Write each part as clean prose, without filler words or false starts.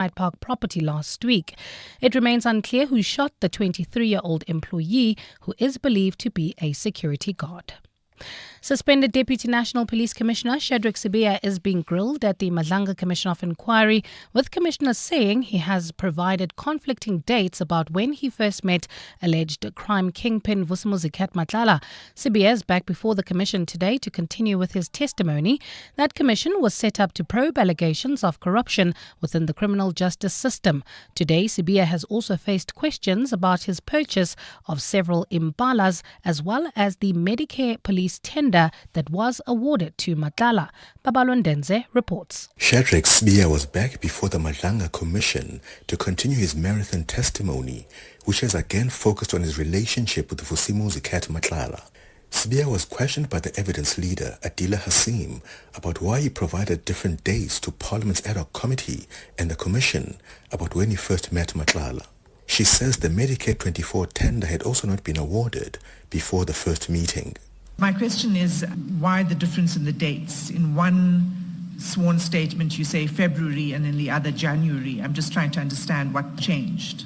Hyde Park property last week. It remains unclear who shot the 23-year-old employee, who is believed to be a security guard. Suspended Deputy National Police Commissioner Shadrack Sibiya is being grilled at the Madlanga Commission of Inquiry, with commissioners saying he has provided conflicting dates about when he first met alleged crime kingpin Vusimuzi Matlala. Sibiya is back before the commission today to continue with his testimony. That commission was set up to probe allegations of corruption within the criminal justice system. Today, Sibiya has also faced questions about his purchase of several imbalas as well as the Medicare police tender that was awarded to Matlala. Babalondenze reports. Shadrack Sibiya was back before the Madlanga Commission to continue his marathon testimony, which has again focused on his relationship with Vusimuzi Matlala. Sibiya was questioned by the evidence leader, Adila Hassim, about why he provided different dates to Parliament's ad hoc committee and the commission about when he first met Matlala. She says the Medicare 24 tender had also not been awarded before the first meeting. My question is, why the difference in the dates? In one sworn statement you say February and in the other January. I'm just trying to understand what changed.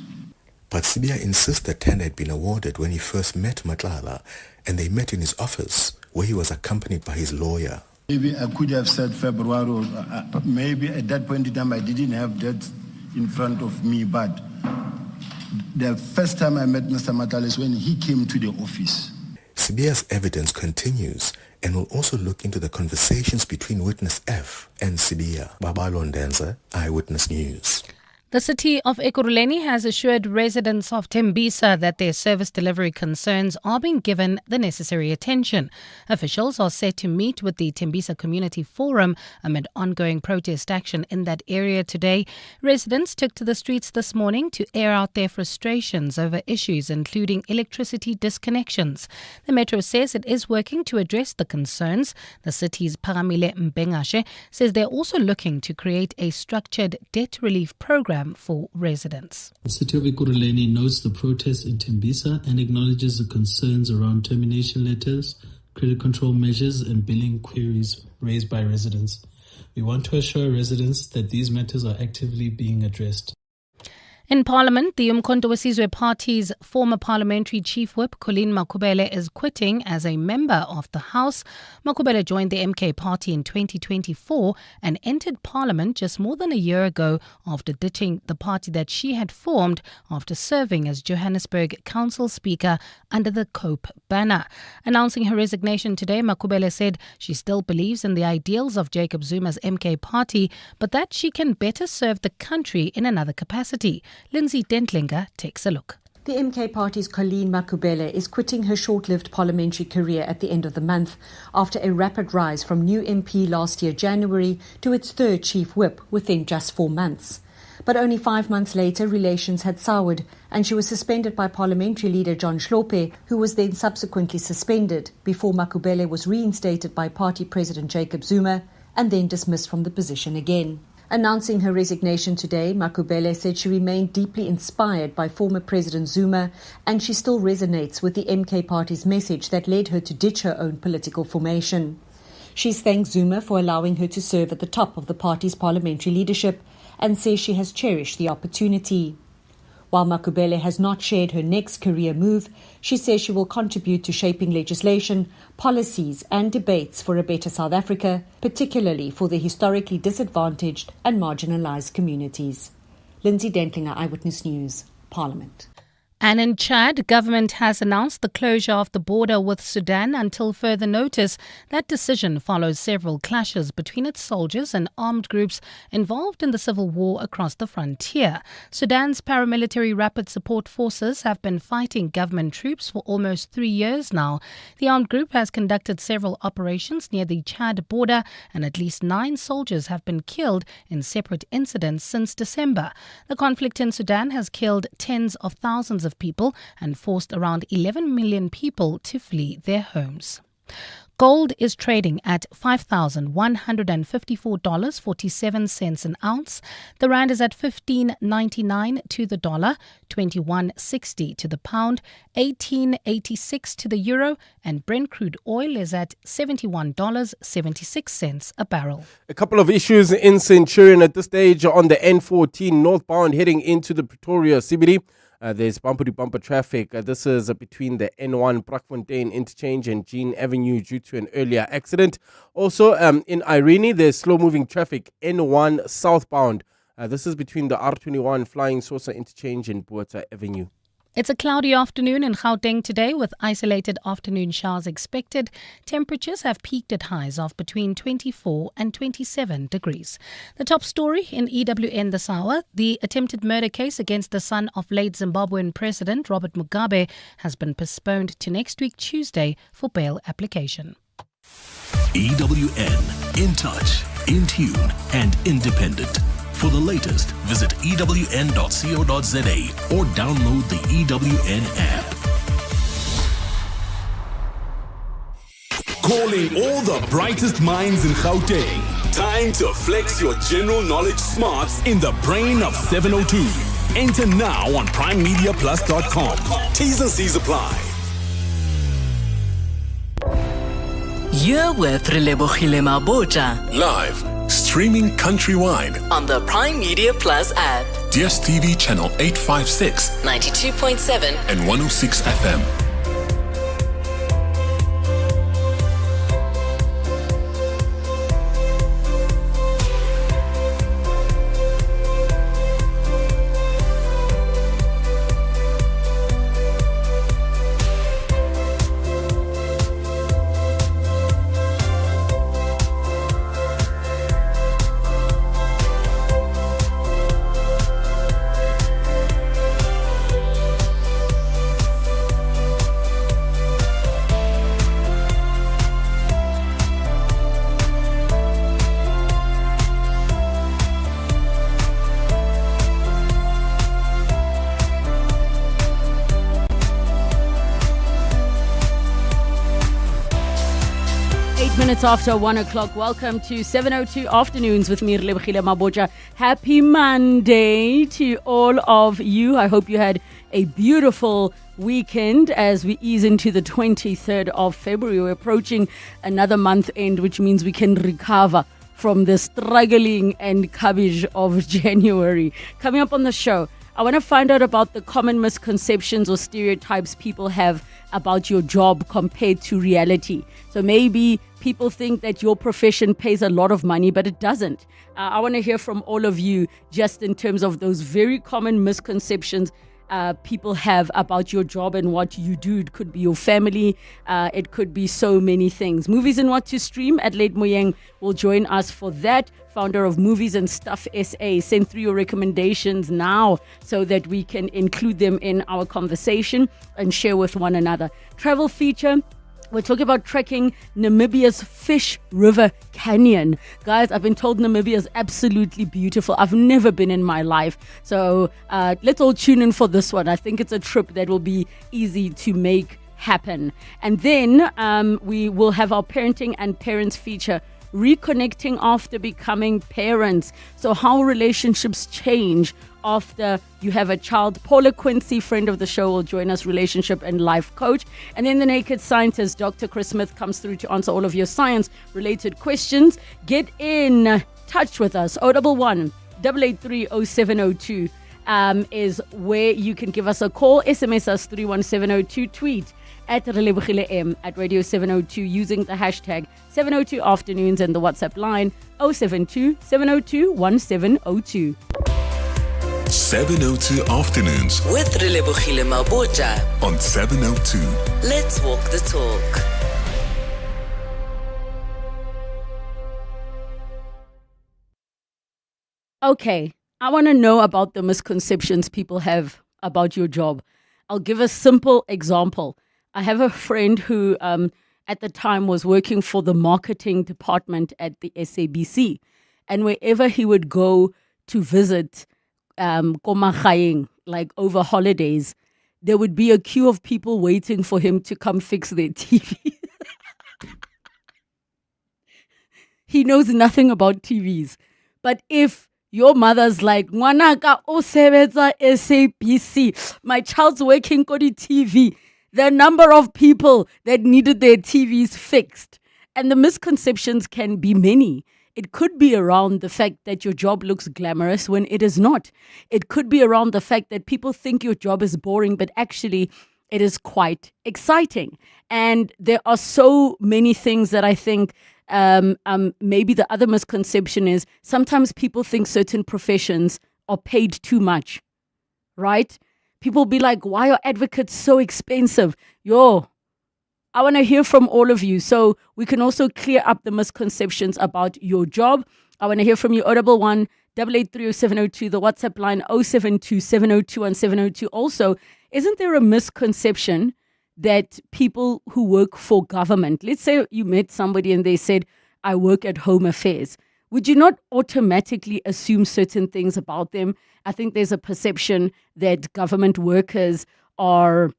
But Sibiya insists the tender had been awarded when he first met Matlala, and they met in his office where he was accompanied by his lawyer. Maybe I could have said February, or maybe at that point in time I didn't have that in front of me, but the first time I met Mr. Matlala is when he came to the office. Sibiya's evidence continues and will also look into the conversations between witness F and Sibiya. Babalondenze, Eyewitness News. The city of Ekurhuleni has assured residents of Tembisa that their service delivery concerns are being given the necessary attention. Officials are set to meet with the Tembisa Community Forum amid ongoing protest action in that area today. Residents took to the streets this morning to air out their frustrations over issues including electricity disconnections. The Metro says it is working to address the concerns. The city's Paramile Mbengashe says they're also looking to create a structured debt relief program for residents. The city of Ekurhuleni notes the protests in Tembisa and acknowledges the concerns around termination letters, credit control measures and billing queries raised by residents. We want to assure residents that these matters are actively being addressed. In Parliament, the Umkhonto weSizwe Party's former parliamentary chief whip, Colleen Makhubele, is quitting as a member of the House. Makhubele joined the MK party in 2024 and entered Parliament just more than a year ago after ditching the party that she had formed after serving as Johannesburg Council Speaker under the COPE banner. Announcing her resignation today, Makhubele said she still believes in the ideals of Jacob Zuma's MK party, but that she can better serve the country in another capacity. Lindsay Dentlinger takes a look. The MK Party's Colleen Makhubele is quitting her short-lived parliamentary career at the end of the month after a rapid rise from new MP last year January to its third chief whip within just 4 months. But only 5 months later, relations had soured and she was suspended by parliamentary leader John Hlophe, who was then subsequently suspended before Makhubele was reinstated by party president Jacob Zuma and then dismissed from the position again. Announcing her resignation today, Makhubele said she remained deeply inspired by former President Zuma and she still resonates with the MK Party's message that led her to ditch her own political formation. She's thanked Zuma for allowing her to serve at the top of the party's parliamentary leadership and says she has cherished the opportunity. While Makhubele has not shared her next career move, she says she will contribute to shaping legislation, policies and debates for a better South Africa, particularly for the historically disadvantaged and marginalised communities. Lindsay Dentlinger, Eyewitness News, Parliament. And in Chad, government has announced the closure of the border with Sudan until further notice. That decision follows several clashes between its soldiers and armed groups involved in the civil war across the frontier. Sudan's paramilitary rapid support forces have been fighting government troops for almost 3 years now. The armed group has conducted several operations near the Chad border and at least 9 soldiers have been killed in separate incidents since December. The conflict in Sudan has killed tens of thousands of people and forced around 11 million people to flee their homes. Gold is trading at $5,154.47 an ounce. The rand is at 15.99 to the dollar, 21.60 to the pound, 18.86 to the euro, and Brent crude oil is at $71.76 a barrel. A couple of issues in Centurion at this stage on the N14 northbound heading into the Pretoria CBD. There's bumper-to-bumper traffic. This is between the N1 Brakfontein interchange and Jean Avenue due to an earlier accident. Also, in Irene, there's slow-moving traffic, N1 southbound. This is between the R21 Flying Saucer interchange and Buerta Avenue. It's a cloudy afternoon in Gauteng today with isolated afternoon showers expected. Temperatures have peaked at highs of between 24 and 27 degrees. The top story in EWN this hour, the attempted murder case against the son of late Zimbabwean President Robert Mugabe has been postponed to next week Tuesday for bail application. EWN, in touch, in tune and independent. For the latest, visit ewn.co.za or download the EWN app. Calling all the brightest minds in Gauteng. Time to flex your general knowledge smarts in the brain of 702. Enter now on primemediaplus.com. T's and C's apply. You're with Relebogile Mabotja. Live, streaming countrywide On the Prime Media Plus app. DSTV channel 856 92.7 and 106 FM. 8 minutes after 1 o'clock. Welcome to 702 Afternoons with me, Relebogile Mabotja. Happy Monday to all of you. I hope you had a beautiful weekend as we ease into the 23rd of February. We're approaching another month end, which means we can recover from the struggling and cabbage of January. Coming up on the show, I want to find out about the common misconceptions or stereotypes people have about your job compared to reality. So maybe people think that your profession pays a lot of money, but it doesn't. I want to hear from all of you just in terms of those very common misconceptions people have about your job and what you do. It could be your family. It could be so many things. Movies and What to Stream. Adelaide Moyeng will join us for that. Founder of Movies and Stuff SA. Send through your recommendations now so that we can include them in our conversation and share with one another. Travel feature. We're talking about trekking Namibia's Fish River Canyon. Guys, I've been told Namibia is absolutely beautiful. I've never been in my life. So let's all tune in for this one. I think it's a trip that will be easy to make happen. And then we will have our parenting and parents feature, reconnecting after becoming parents. So how relationships change after you have a child. Paula Quincy, friend of the show, will join us, relationship and life coach. And then the Naked Scientist, Dr. Chris Smith, comes through to answer all of your science-related questions. Get in touch with us. 011 883 0702 is where you can give us a call. SMS us 31702. Tweet at Relebogile M at Radio 702 using the hashtag 702 Afternoons and the WhatsApp line 072 702 1702. 702 Afternoons with Relebogile Mabotja on 702. Let's walk the talk. Okay, I want to know about the misconceptions people have about your job. I'll give a simple example. I have a friend who at the time was working for the marketing department at the SABC. And wherever he would go to visit like over holidays, there would be a queue of people waiting for him to come fix their TV. he knows nothing about TVs. But if your mother's like, "Ngwanaka o sebetsa SABC, my child's working on the TV," the number of people that needed their TVs fixed. And the misconceptions can be many. It could be around the fact that your job looks glamorous when it is not. It could be around the fact that people think your job is boring, but actually it is quite exciting. And there are so many things that I think maybe the other misconception is sometimes people think certain professions are paid too much, right? People be like, why are advocates so expensive? I want to hear from all of you so we can also clear up the misconceptions about your job. I want to hear from you. 011 883 0702, the WhatsApp line 072 702 702. Also, isn't there a misconception that people who work for government, let's say you met somebody and they said, I work at Home Affairs, would you not automatically assume certain things about them? I think there's a perception that government workers are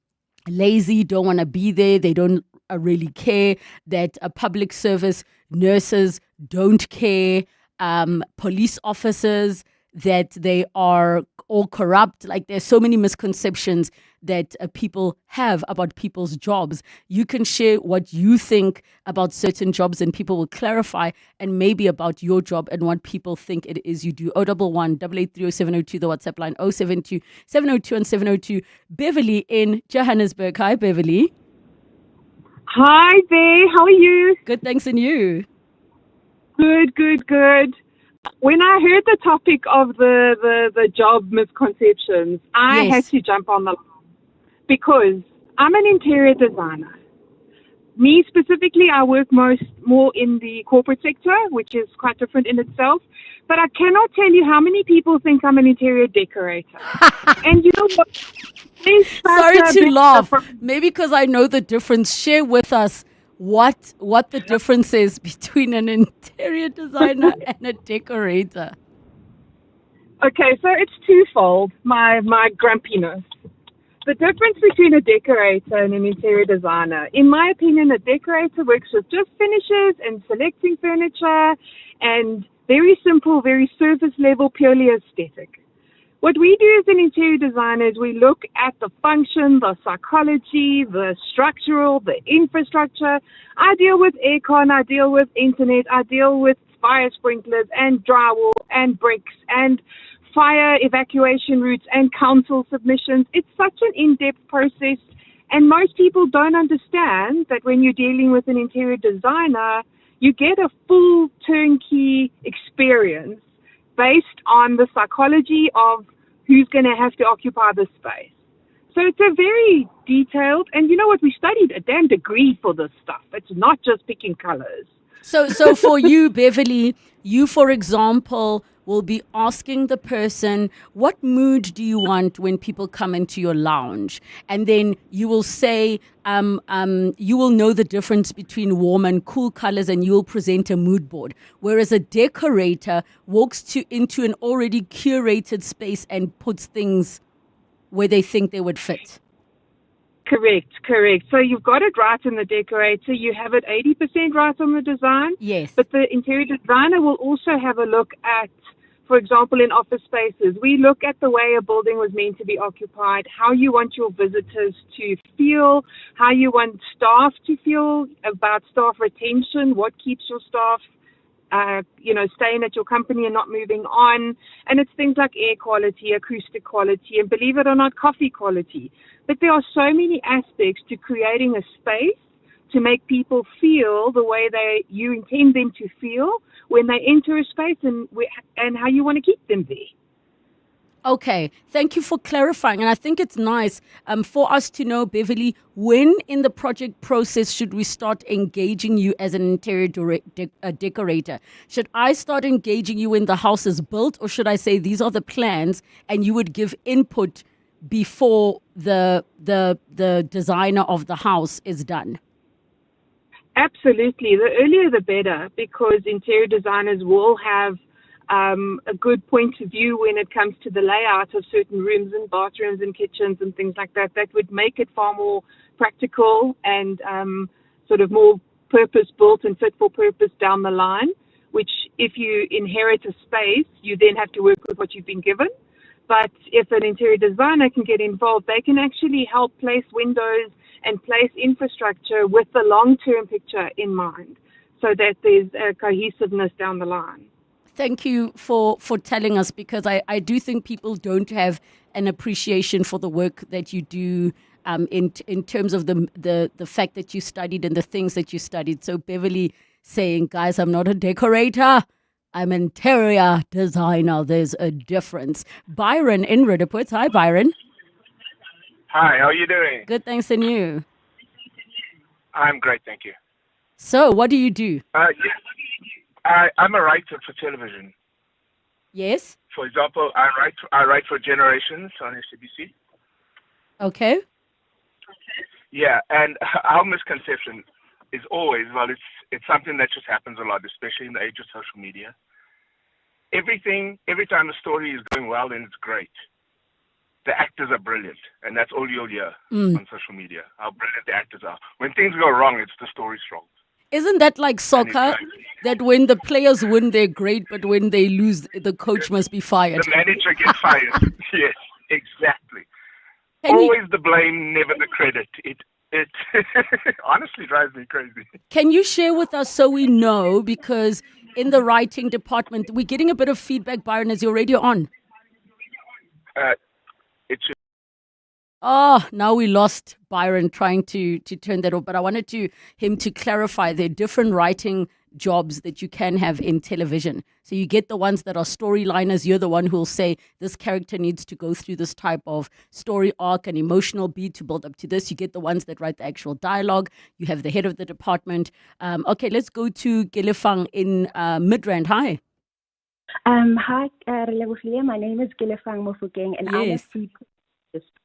lazy, don't want to be there, they don't really care, that public service nurses don't care, police officers, that they are all corrupt. Like there's so many misconceptions that people have about people's jobs. You can share what you think about certain jobs and people will clarify, and maybe about your job and what people think it is you do. 011 883 0702, the WhatsApp line 072 702 702. Beverly in Johannesburg. Hi, Beverly. Hi there. How are you? Good, thanks, and you? Good. When I heard the topic of the job misconceptions, I had to jump on the line because I'm an interior designer. Me specifically, I work more in the corporate sector, which is quite different in itself. But I cannot tell you how many people think I'm an interior decorator. And you know what? Sorry to laugh. Maybe because I know the difference. Share with us what the difference is between an interior designer and a decorator. Okay, so it's twofold, my grumpiness. The difference between a decorator and an interior designer, in my opinion, a decorator works with just finishes and selecting furniture and very simple, very surface level, purely aesthetic. What we do as an interior designer is we look at the function, the psychology, the structural, the infrastructure. I deal with aircon, I deal with internet, I deal with fire sprinklers and drywall and bricks and fire evacuation routes and council submissions. It's such an in-depth process, and most people don't understand that when you're dealing with an interior designer, you get a full turnkey experience based on the psychology of who's going to have to occupy the space. So it's a very detailed, and you know what, we studied a damn degree for this stuff. It's not just picking colors. So for you, Beverly, you, for example, will be asking the person, what mood do you want when people come into your lounge? And then you will say, you will know the difference between warm and cool colors, and you will present a mood board. Whereas a decorator walks into an already curated space and puts things where they think they would fit. Correct. So you've got it right in the decorator. You have it 80% right on the design. Yes. But the interior designer will also have a look at, for example, in office spaces, we look at the way a building was meant to be occupied, how you want your visitors to feel, how you want staff to feel, about staff retention, what keeps your staff staying at your company and not moving on. And it's things like air quality, acoustic quality, and believe it or not, coffee quality. But there are so many aspects to creating a space to make people feel the way you intend them to feel when they enter a space, and how you want to keep them there. Okay, thank you for clarifying. And I think it's nice for us to know, Beverly, when in the project process should we start engaging you as an interior decorator? Should I start engaging you when the house is built, or should I say these are the plans and you would give input before the designer of the house is done? Absolutely. The earlier the better, because interior designers will have a good point of view when it comes to the layout of certain rooms and bathrooms and kitchens and things like that. That would make it far more practical and sort of more purpose-built and fit for purpose down the line. which if you inherit a space, you then have to work with what you've been given. But if an interior designer can get involved, they can actually help place windows and place infrastructure with the long-term picture in mind, so that there's a cohesiveness down the line. Thank you for telling us, because I do think people don't have an appreciation for the work that you do in terms of the fact that you studied and the things that you studied. So Beverly saying, guys, I'm not a decorator, I'm an interior designer. There's a difference. Byron in Relebogile. Hi, Byron. Hi, how are you doing? Good, thanks, and you? I'm great, thank you. So, what do you do? I'm a writer for television. Yes? For example, I write for Generations on SABC. Okay. Yeah, and our misconception is always, well, it's something that just happens a lot, especially in the age of social media. Every time a story is going well, then it's great. The actors are brilliant, and that's all you'll hear on social media, how brilliant the actors are. When things go wrong, it's the story's fault. Isn't that like soccer? That when the players win, they're great, but when they lose, the coach must be fired. The manager gets fired. Yes, exactly. Always the blame, never the credit. It honestly drives me crazy. Can you share with us so we know, because in the writing department, we're getting a bit of feedback, Byron, is your radio on? Oh, now we lost Byron trying to turn that off. But I wanted him to clarify there are different writing jobs that you can have in television. So you get the ones that are storyliners. You're the one who will say this character needs to go through this type of story arc and emotional beat to build up to this. You get the ones that write the actual dialogue. You have the head of the department. Okay, let's go to Gilefang in Midrand. Hi. Hi, Relebogile. My name is Gilefang Mofokeng, and I'm a food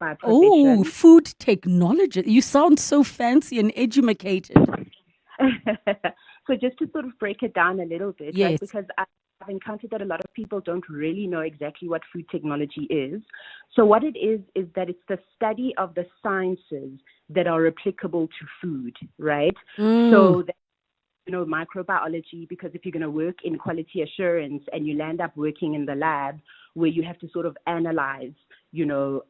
by profession. Oh, food technologist. You sound so fancy and educated. So just to sort of break it down a little bit, yes. Right, because I've encountered that a lot of people don't really know exactly what food technology is. So what it is that it's the study of the sciences that are applicable to food, right? So that, microbiology, because if you're going to work in quality assurance and you land up working in the lab where you have to sort of analyze, the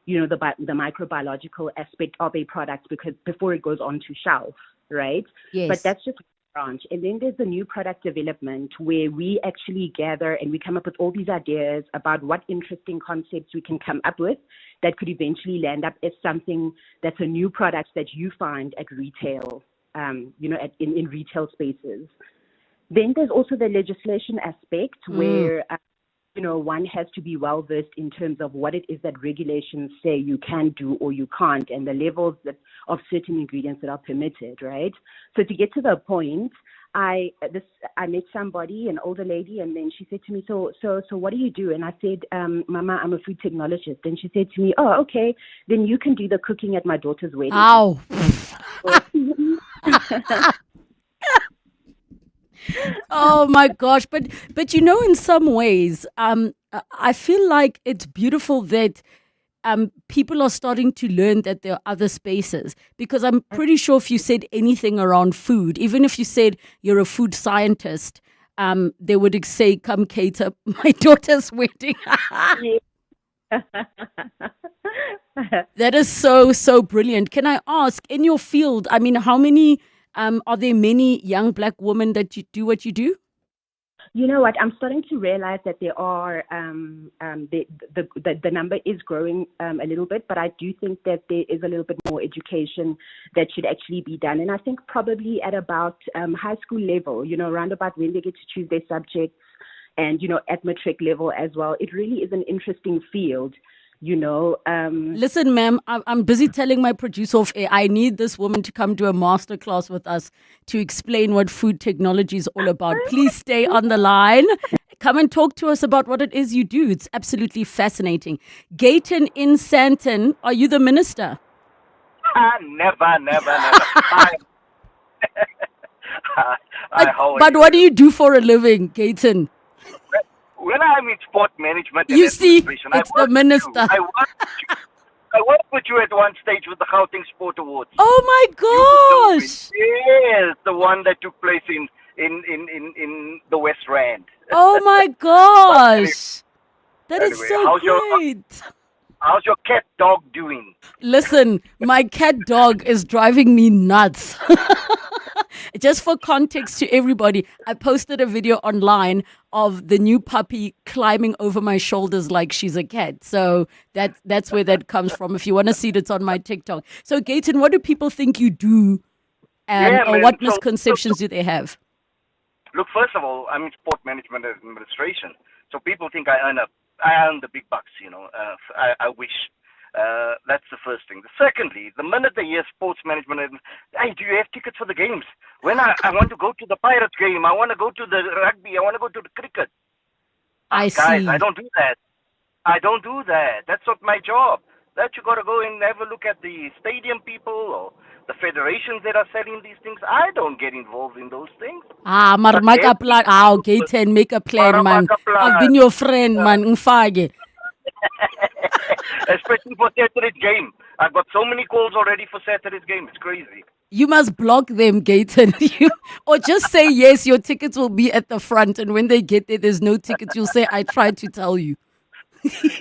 microbiological aspect of a product because before it goes onto shelf, right? Yes. But that's just one branch. And then there's the new product development where we actually gather and we come up with all these ideas about what interesting concepts we can come up with that could eventually land up as something that's a new product that you find at retail, in retail spaces. Then there's also the legislation aspect where, one has to be well versed in terms of what it is that regulations say you can do or you can't, and the levels of certain ingredients that are permitted, right? So to get to the point, I met somebody, an older lady, and then she said to me, so what do you do? And I said, Mama, I'm a food technologist. And she said to me, oh, okay, then you can do the cooking at my daughter's wedding. Ow. Oh my gosh. But in some ways, I feel like it's beautiful that people are starting to learn that there are other spaces, because I'm pretty sure if you said anything around food, even if you said you're a food scientist, they would say, come cater my daughter's wedding. That is so brilliant. Can I ask, in your field, I mean, how many are there many young black women that you do what you do? You know what? I'm starting to realize that there are the number is growing a little bit, but I do think that there is a little bit more education that should actually be done. And I think probably at about high school level, around about when they get to choose their subjects, and at matric level as well. It really is an interesting field. Listen, ma'am, I'm busy telling my producer of air, I need this woman to come to a masterclass with us to explain what food technology is all about. Please stay on the line. Come and talk to us about what it is you do. It's absolutely fascinating. Gayton in Sandton, are you the minister? Never. But what do you do for a living, Gayton? When I'm in sport management and you see, administration, it's the minister. I worked with you at one stage with the Gauteng Sport Awards. Oh my gosh! Yes, the one that took place in in the West Rand. Oh my gosh. That is Anyway, so great. How's your cat dog doing? Listen, my cat dog is driving me nuts. Just for context to everybody, I posted a video online of the new puppy climbing over my shoulders like she's a cat. So that's where that comes from. If you want to see it, it's on my TikTok. So Gayton, what do people think you do? Or what misconceptions do they have? Look, first of all, I'm in sport management and administration. So people think I earn the big bucks, I wish. That's the first thing. Secondly, the minute they hear sports management, hey, do you have tickets for the games? When I want to go to the Pirates game, I want to go to the rugby, I want to go to the cricket. Guys, I don't do that. I don't do that. That's not my job. That you got to go and have a look at the stadium people or the federations that are selling these things. I don't get involved in those things. Maar make a plan. Gayton, make a plan, man. I've been your friend, man. Ngifake. Especially for Saturday's game. I've got so many calls already for Saturday's game. It's crazy. You must block them, Gayton. Or just say yes, your tickets will be at the front. And when they get there, there's no tickets. You'll say, I tried to tell you.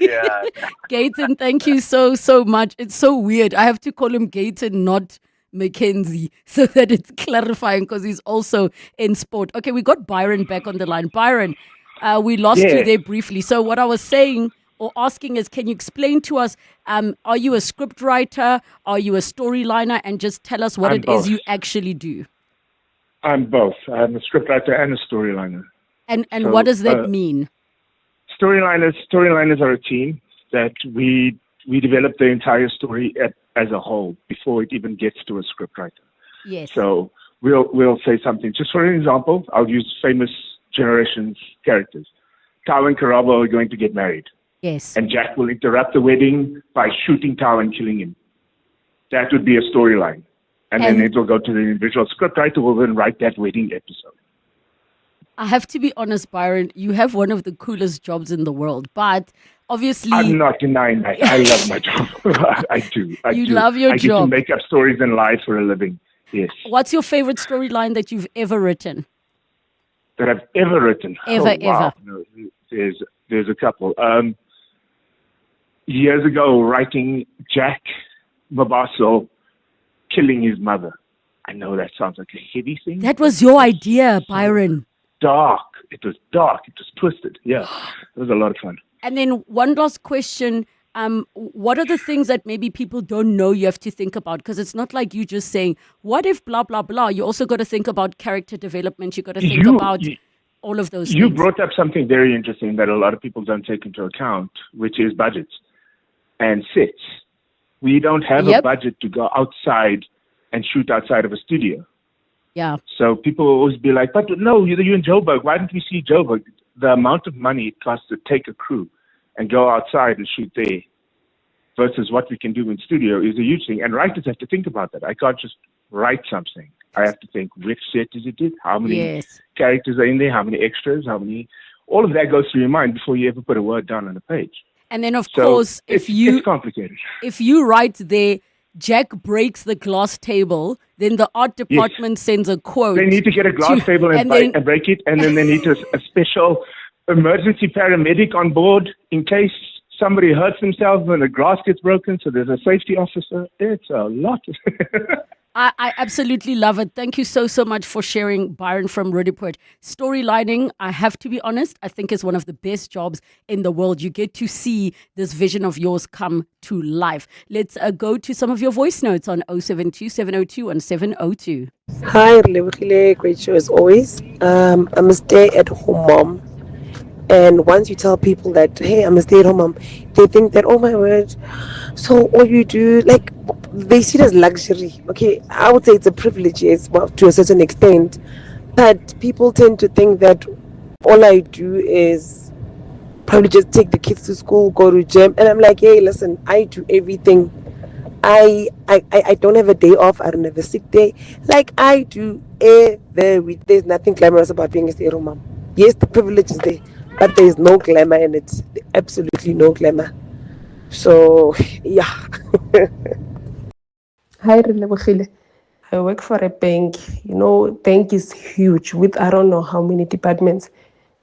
Yeah. Gayton, thank you so much. It's so weird. I have to call him Gayton, not Mackenzie, so that it's clarifying because he's also in sport. Okay, we got Byron back on the line. Byron, we lost you there briefly. So what I was saying or asking is, can you explain to us, are you a script writer? Are you a storyliner? And just tell us what is you actually do. I'm both. I'm a script writer and a storyliner. And so, what does that mean? Storyliners are a team that we develop the entire story as a whole before it even gets to a script writer. Yes. So we'll say something. Just for an example, I'll use famous generations characters. Tao and Karabo are going to get married. Yes. And Jack will interrupt the wedding by shooting Tao and killing him. That would be a storyline. And then it will go to the individual scriptwriter who will then write that wedding episode. I have to be honest, Byron, you have one of the coolest jobs in the world, but obviously... I'm not denying that. I love my job. I do. You love your job. I get to make up stories and lie for a living. Yes. What's your favorite storyline that you've ever written? That I've ever written? Ever. No, there's a couple. Years ago, writing Jack Mabaso killing his mother. I know that sounds like a heavy thing. That was your idea, Byron. Dark. It was dark. It was twisted. Yeah, it was a lot of fun. And then one last question. What are the things that maybe people don't know you have to think about? Because it's not like you just saying, what if blah, blah, blah. You also got to think about character development. You got to think about all of those things. You brought up something very interesting that a lot of people don't take into account, which is budgets and sets. We don't have a budget to go outside and shoot outside of a studio. Yeah. So people always be like, but no, you're in Joburg. Why didn't we see Joburg? The amount of money it costs to take a crew and go outside and shoot there versus what we can do in studio is a huge thing. And writers have to think about that. I can't just write something. I have to think, which set is it? How many characters are in there? How many extras? All of that goes through your mind before you ever put a word down on a page. And then, of course, it's complicated. If you write there, Jack breaks the glass table, then the art department sends a quote. They need to get a glass table and break it, and then they need a special emergency paramedic on board in case somebody hurts themselves when the glass gets broken, so there's a safety officer. It's a lot. I absolutely love it. Thank you so much for sharing, Byron from Relebogile. Storylining, I have to be honest, I think is one of the best jobs in the world. You get to see this vision of yours come to life. Let's go to some of your voice notes on 072-702-1702. Hi, Relebogile. Great show as always. I'm a stay-at-home mom. And once you tell people that, hey, I'm a stay-at-home mom, they think that, oh my word, so all you do, like, they see it as luxury. Okay, I would say it's a privilege, yes, well, to a certain extent. But people tend to think that all I do is probably just take the kids to school, go to gym. And I'm like, hey, listen, I do everything. I don't have a day off. I don't have a sick day. Like, I do everything. There's nothing glamorous about being a stay-at-home mom. Yes, the privilege is there, but there is no glamour in it. Absolutely no glamour. So, yeah. Hi, Relebogile. I work for a bank. Bank is huge with I don't know how many departments.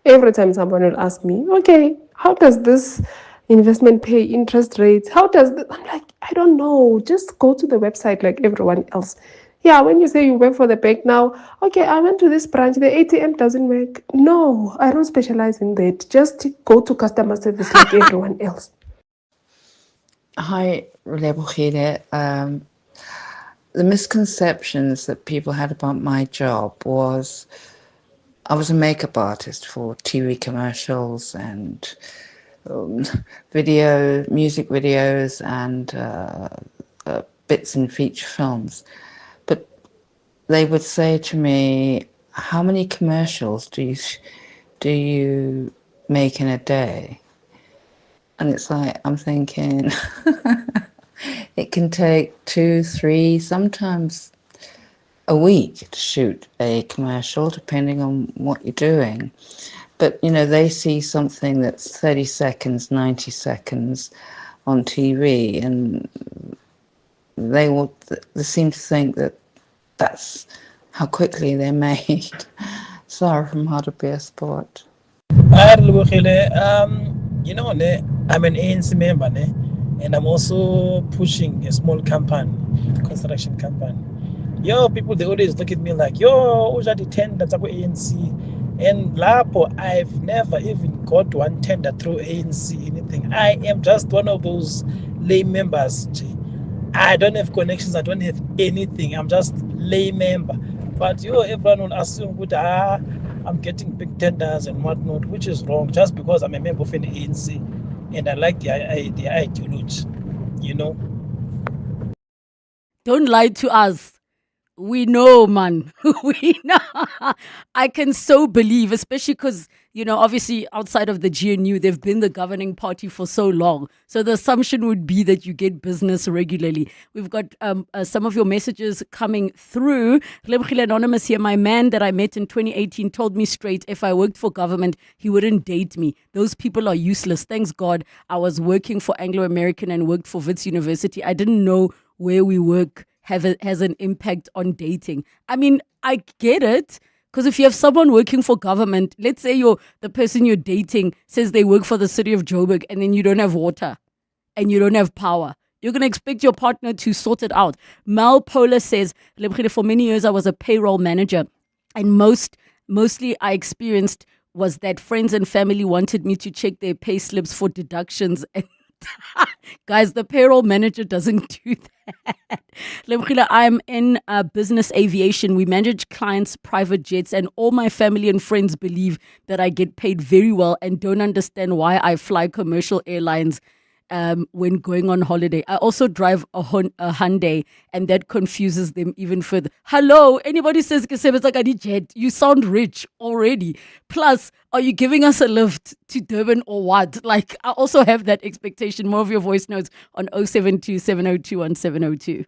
Every time someone will ask me, okay, how does this investment pay interest rates? How does this? I'm like, I don't know. Just go to the website like everyone else. Yeah, when you say you work for the bank now, okay, I went to this branch, the ATM doesn't work. No, I don't specialize in that. Just go to customer service like everyone else. Hi, Relebogile. The misconceptions that people had about my job was I was a makeup artist for TV commercials and music videos and bits in feature films. But they would say to me, how many commercials do you make in a day? And it's like, I'm thinking, it can take 2, 3, sometimes a week to shoot a commercial, depending on what you're doing. But, they see something that's 30 seconds, 90 seconds on TV, and they seem to think that that's how quickly they're made. Sorry from How to Be a Sport. I'm an ANC member, and I'm also pushing a small company, construction company. People, they always look at me like, uja the tender to ANC. And Lapo, I've never even got one tender through ANC, anything. I am just one of those lay members. I don't have connections, I don't have anything. I'm just lay member. But everyone will assume that I'm getting big tenders and whatnot, which is wrong, just because I'm a member of an ANC and I like the ideology, Don't lie to us. We know, man. We know. I can so believe, especially because, obviously outside of the GNU, they've been the governing party for so long. So the assumption would be that you get business regularly. We've got some of your messages coming through. Relebogile Anonymous here. My man that I met in 2018 told me straight, if I worked for government, he wouldn't date me. Those people are useless. Thanks God I was working for Anglo American and worked for Wits University. I didn't know where we work has an impact on dating. I mean, I get it. Because if you have someone working for government, let's say the person you're dating says they work for the city of Joburg and then you don't have water and you don't have power. You're going to expect your partner to sort it out. Mal Pola says, for many years I was a payroll manager, and mostly I experienced was that friends and family wanted me to check their pay slips for deductions and guys, the payroll manager doesn't do that. Lebogile, I'm in business aviation. We manage clients' private jets, and all my family and friends believe that I get paid very well and don't understand why I fly commercial airlines when going on holiday. I also drive a Hyundai, and that confuses them even further. Hello, anybody says jet, you sound rich already. Plus, are you giving us a lift to Durban or what? Like, I also have that expectation. More of your voice notes on 072 702 1702.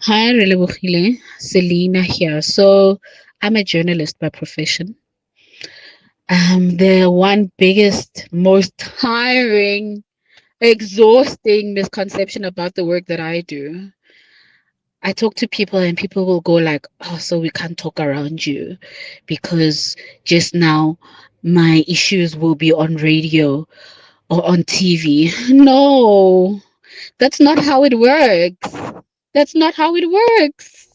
Hi, Relebogile. Selena here. So, I'm a journalist by profession. The one biggest, most tiring, exhausting misconception about the work that I do. I talk to people and people will go like, oh, so we can't talk around you because just now my issues will be on radio or on TV. No, that's not how it works. That's not how it works.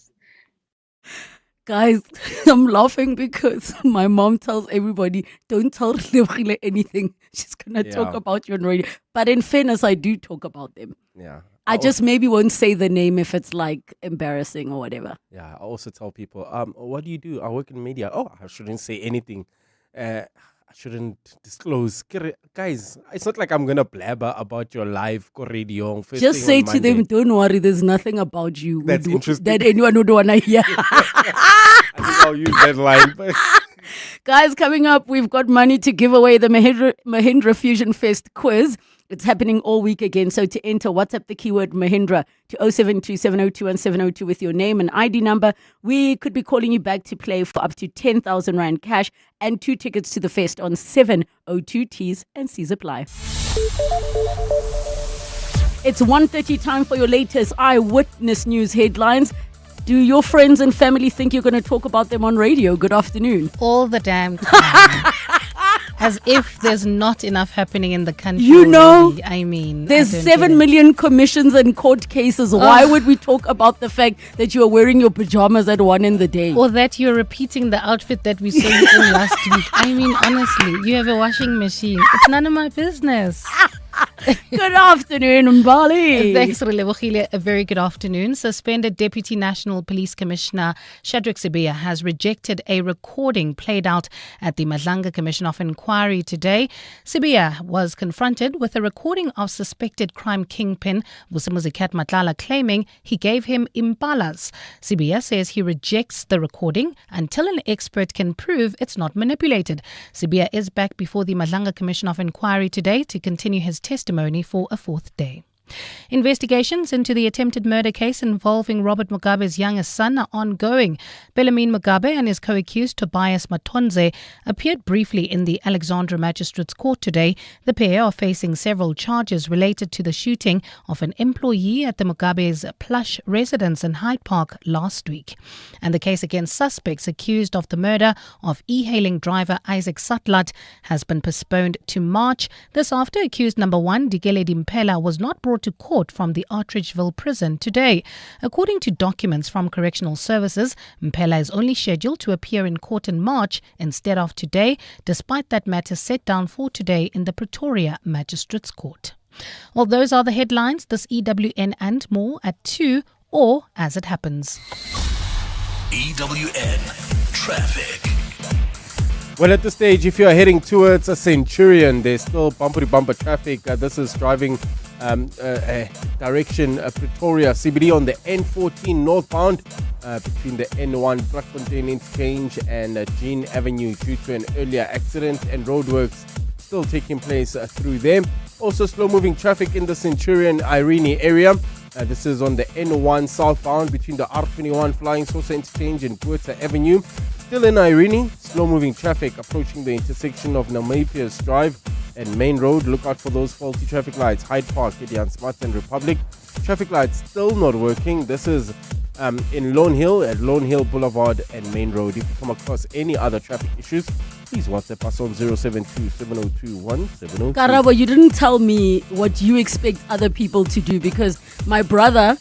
Guys, I'm laughing because my mom tells everybody, don't tell Relebogile anything. She's going to talk about you on radio. But in fairness, I do talk about them. Yeah. I just maybe won't say the name if it's like embarrassing or whatever. Yeah, I also tell people, what do you do? I work in media. Oh, I shouldn't say anything. I shouldn't disclose. Guys, it's not like I'm going to blabber about your live radio. Just say to them, don't worry, there's nothing about you that's interesting. that anyone would want to hear. I think I'll use that line. But guys, coming up, we've got money to give away, the Mahindra Fusion Fest quiz. It's happening all week again. So to enter, WhatsApp the keyword Mahindra to 072 702 1702 with your name and ID number. We could be calling you back to play for up to 10,000 Rand cash and 2 tickets to the fest on 702. T's and C's apply. It's 1:30 time for your latest eyewitness news headlines. Do your friends and family think you're going to talk about them on radio? Good afternoon. All the damn time. As if there's not enough happening in the country. You know, already. I mean, there's I don't 7 get it. million commissions and court cases. Why would we talk about the fact that you are wearing your pajamas at 1 in the day? Or that you're repeating the outfit that we saw you in last week. I mean, honestly, you have a washing machine. It's none of my business. Good afternoon, Mbali. Thanks, Relebogile. A very good afternoon. Suspended Deputy National Police Commissioner Shadrack Sibiya has rejected a recording played out at the Madlanga Commission of Inquiry today. Sibiya was confronted with a recording of suspected crime kingpin Vusimuzi Matlala claiming he gave him impalas. Sibiya says he rejects the recording until an expert can prove it's not manipulated. Sibiya is back before the Madlanga Commission of Inquiry today to continue his testimony for a 4th day. Investigations into the attempted murder case involving Robert Mugabe's youngest son are ongoing. Bellarmine Mugabe and his co-accused Tobias Matonze appeared briefly in the Alexandra Magistrates Court today. The pair are facing several charges related to the shooting of an employee at the Mugabe's plush residence in Hyde Park last week. And the case against suspects accused of the murder of e-hailing driver Isaac Satlat has been postponed to March. This after accused number 1, Digele Dimpela, was not brought to court from the Artridgeville prison today. According to documents from Correctional Services, Mpela is only scheduled to appear in court in March instead of today, despite that matter set down for today in the Pretoria Magistrates Court. Well, those are the headlines. This EWN and more at 2 or as it happens. EWN Traffic. Well, at this stage, if you are heading towards a Centurion, there's still bumper-to-bumper traffic. This is driving direction Pretoria CBD on the N14 northbound between the N1 Brakfontein interchange and Jean Avenue due to an earlier accident, and roadworks still taking place through there. Also, slow-moving traffic in the Centurion Irene area. This is on the N1 southbound between the R21 Flying Saucer interchange and Buerta Avenue. Still in Irene, slow-moving traffic approaching the intersection of Namapias Drive and Main Road. Look out for those faulty traffic lights. Hyde Park, Gideon Smart and Republic. Traffic lights still not working. This is in Lone Hill at Lone Hill Boulevard and Main Road. If you come across any other traffic issues, please WhatsApp us on 072-702-1702. Karabo, you didn't tell me what you expect other people to do, because my brother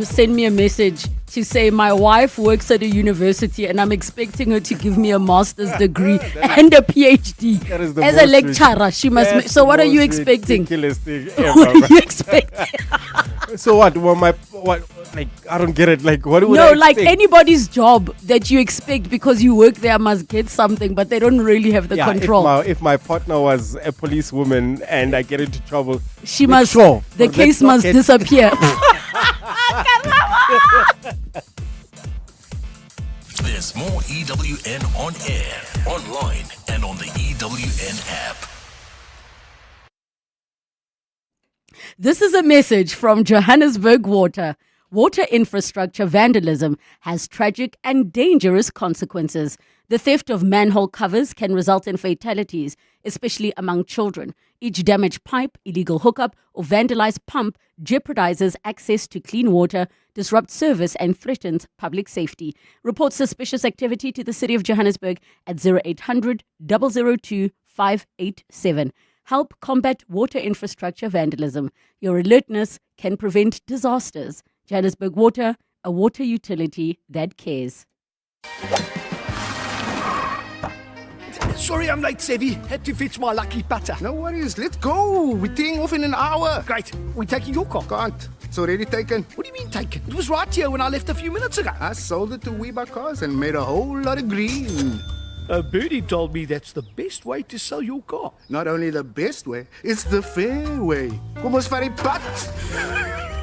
sent me a message to say my wife works at a university and I'm expecting her to give me a master's degree and a PhD as a lecturer. She must. So what are you expecting? Ridiculous thing ever. What are you expecting? So what? Well, like, I don't get it. Like, what would I No, expect? like anybody's job that you expect because you work there must get something, but they don't really have the control. If my partner was a policewoman and I get into trouble, She must. Sure, The case must disappear. There's more EWN on air, online, and on the EWN app. This is a message from Johannesburg Water. Water infrastructure vandalism has tragic and dangerous consequences. The theft of manhole covers can result in fatalities, especially among children. Each damaged pipe, illegal hookup, or vandalized pump jeopardizes access to clean water, disrupts service, and threatens public safety. Report suspicious activity to the City of Johannesburg at 0800 002 587. Help combat water infrastructure vandalism. Your alertness can prevent disasters. Johannesburg Water, a water utility that cares. Sorry I'm late, Sevi. Had to fetch my lucky putter. No worries. Let's go. We're teeing off in an hour. Great. We're taking your car. Can't. It's already taken. What do you mean taken? It was right here when I left a few minutes ago. I sold it to Weeba Cars and made a whole lot of green. Birdie told me that's the best way to sell your car. Not only the best way, it's the fair way. Kom ons vat die pad.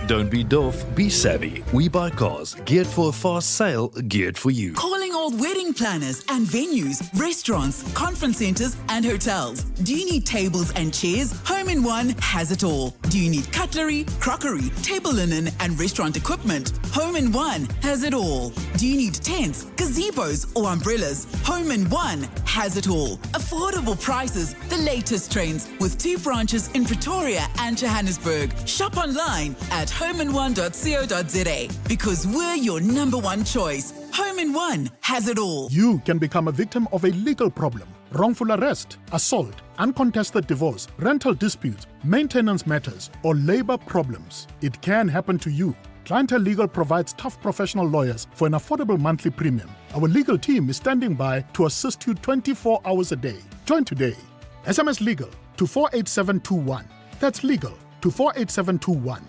Don't be doof, be savvy. We buy cars geared for a fast sale, geared for you. Calling Serving all wedding planners and venues, restaurants, conference centers, and hotels. Do you need tables and chairs? Home in One has it all. Do you need cutlery, crockery, table linen, and restaurant equipment? Home in One has it all. Do you need tents, gazebos, or umbrellas? Home in One has it all. Affordable prices, the latest trends, with 2 branches in Pretoria and Johannesburg. Shop online at homein1.co.za because we're your #1 choice. Home in One has it all. You can become a victim of a legal problem. Wrongful arrest, assault, uncontested divorce, rental disputes, maintenance matters, or labor problems. It can happen to you. Clientele Legal provides tough professional lawyers for an affordable monthly premium. Our legal team is standing by to assist you 24 hours a day. Join today. SMS Legal to 48721. That's legal to 48721.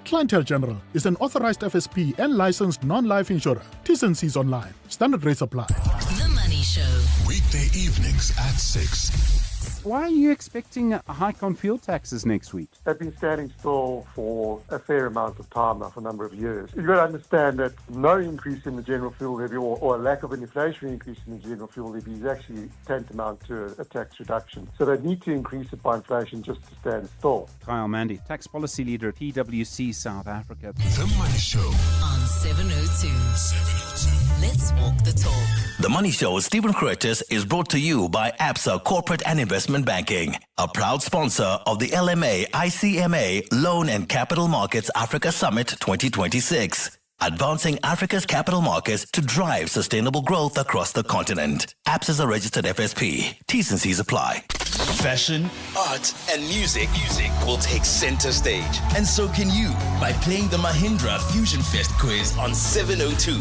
Clientele General is an authorized FSP and licensed non-life insurer. T's and C's online. Standard rates apply. The Money Show. Weekday evenings at 6. Why are you expecting a hike on fuel taxes next week? They've been standing still for a fair amount of time now, for a number of years. You've got to understand that no increase in the general fuel levy or a lack of an inflationary increase in the general fuel levy is actually tantamount to a tax reduction. So they need to increase it by inflation just to stand still. Kyle Mandy, tax policy leader at PwC South Africa. The Money Show on 702. Let's walk the talk. The Money Show with Stephen Curtis is brought to you by ABSA Corporate and Investment Banking, a proud sponsor of the LMA ICMA Loan and Capital Markets Africa Summit 2026. Advancing Africa's capital markets to drive sustainable growth across the continent. ABSA is a registered FSP. T's and C's apply. Fashion, art, and music will take center stage. And so can you by playing the Mahindra Fusion Fest quiz on 702.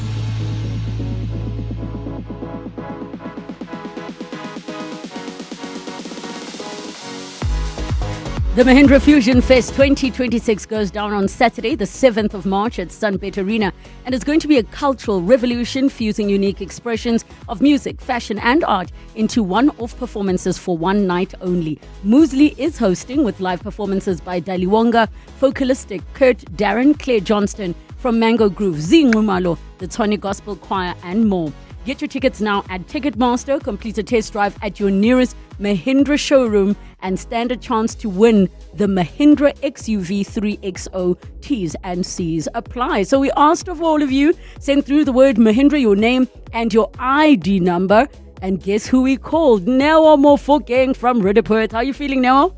The Mahindra Fusion Fest 2026 goes down on Saturday, the 7th of March at Sunbet Arena, and it's going to be a cultural revolution fusing unique expressions of music, fashion and art into one-off performances for one night only. Muesli is hosting with live performances by Daliwonga, Focalistic, Kurt, Darren, Claire Johnston from Mango Groove, Zingumalo, the Tony Gospel Choir and more. Get your tickets now at Ticketmaster, complete a test drive at your nearest Mahindra showroom and stand a chance to win the Mahindra XUV 3XO. T's and C's apply. So we asked of all of you, send through the word Mahindra, your name and your ID number. And guess who we called? Newa Mofokeng from Relebogile. How are you feeling, Newa?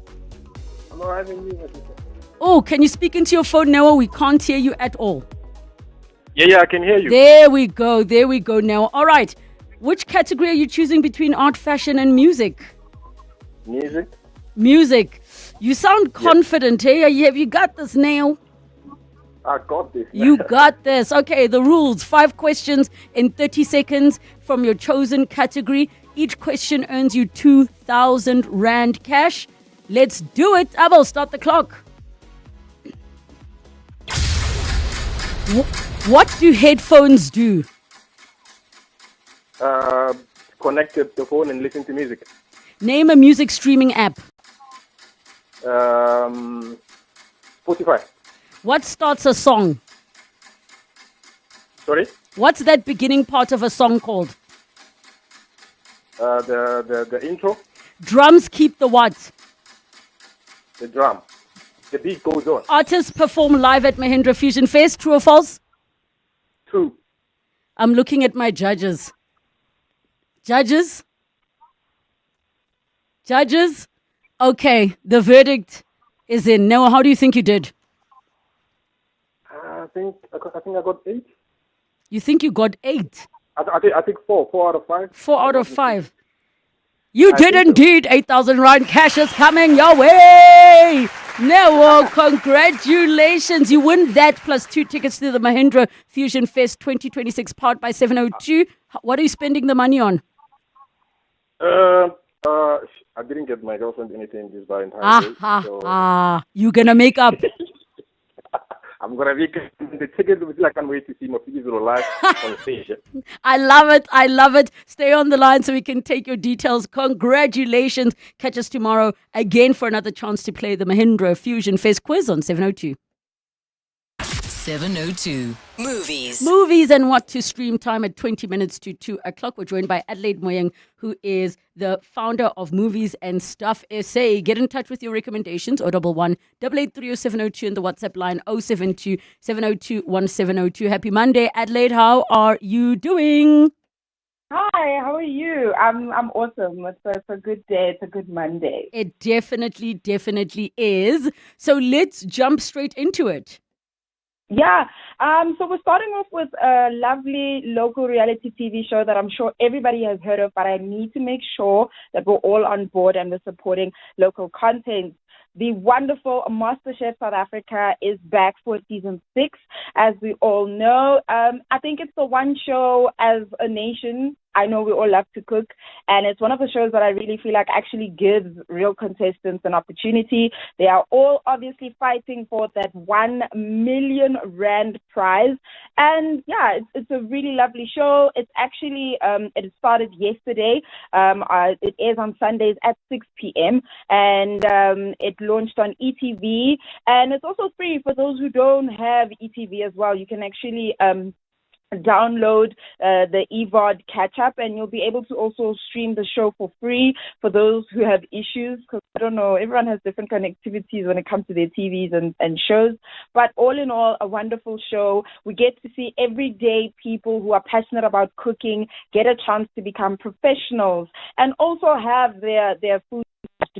I'm alright. Oh, can you speak into your phone, Newa? We can't hear you at all. Yeah, I can hear you. There we go now. All right. Which category are you choosing between art, fashion, and music? Music. You sound confident, hey? Have you got this now? I got this. You got this. Okay, the rules. 5 questions in 30 seconds from your chosen category. Each question earns you 2,000 Rand cash. Let's do it. Abel, start the clock. What do headphones do? Connect the phone and listen to music. Name a music streaming app. Spotify. What starts a song? Sorry? What's that beginning part of a song called? The intro. Drums keep the what? The drum. The beat goes on. Artists perform live at Mahindra Fusion Fest. True or false? True. I'm looking at my judges. Judges? Okay, the verdict is in. Noah, how do you think you did? I think I got 8. You think you got 8? I think 4 out of 5. 4 out of 5. You did indeed. 8,000 Rand cash is coming your way. Noah, congratulations. You win that plus 2 tickets to the Mahindra Fusion Fest 2026 powered by 702. What are you spending the money on? I didn't get my girlfriend anything this Valentine's Day. So You gonna make up? I'm gonna make the tickets. I can't wait to see my physical live on stage. I love it. Stay on the line so we can take your details. Congratulations. Catch us tomorrow again for another chance to play the Mahindra Fusion Fest quiz on 702. 702 Movies. Movies and what to stream time at 20 minutes to 2 o'clock. We're joined by Adelaide Moyeng, who is the founder of Movies and Stuff SA. Get in touch with your recommendations, 011 883 0702 and the WhatsApp line 072 702 1702. Happy Monday, Adelaide. How are you doing? Hi, how are you? I'm awesome. It's a good day. It's a good Monday. It definitely is. So let's jump straight into it. Yeah. So we're starting off with a lovely local reality TV show that I'm sure everybody has heard of, but I need to make sure that we're all on board and we're supporting local content. The wonderful MasterChef South Africa is back for season 6, as we all know. I think it's the one show as a nation. I know we all love to cook, and it's one of the shows that I really feel like actually gives real contestants an opportunity. They are all obviously fighting for that 1 million rand prize. And yeah, it's a really lovely show. It's actually, it started yesterday. It airs on Sundays at 6 p.m. and it launched on ETV. And it's also free for those who don't have ETV as well. You can actually download the EVOD catch-up, and you'll be able to also stream the show for free for those who have issues, because I don't know, everyone has different connectivities when it comes to their TVs and shows. But all in all, a wonderful show. We get to see everyday people who are passionate about cooking get a chance to become professionals and also have their food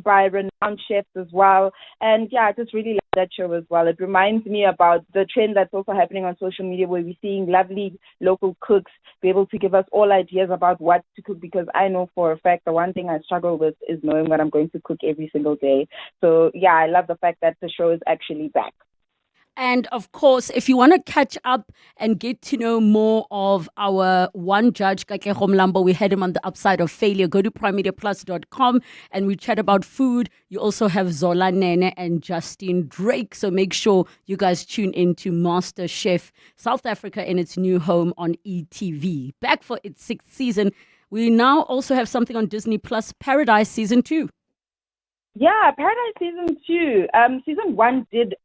by renowned chefs as well. And yeah, I just really love that show as well. It reminds me about the trend that's also happening on social media, where we're seeing lovely local cooks be able to give us all ideas about what to cook, because I know for a fact the one thing I struggle with is knowing what I'm going to cook every single day. So yeah, I love the fact that the show is actually back. And of course, if you want to catch up and get to know more of our one judge, Katlego Mlambo, we had him on the upside of failure. Go to primemediaplus.com and we chat about food. You also have Zola Nene and Justine Drake. So make sure you guys tune in to MasterChef South Africa in its new home on ETV. Back for its 6th season. We now also have something on Disney Plus, Paradise Season 2. Yeah, Paradise Season 2. Season 1 did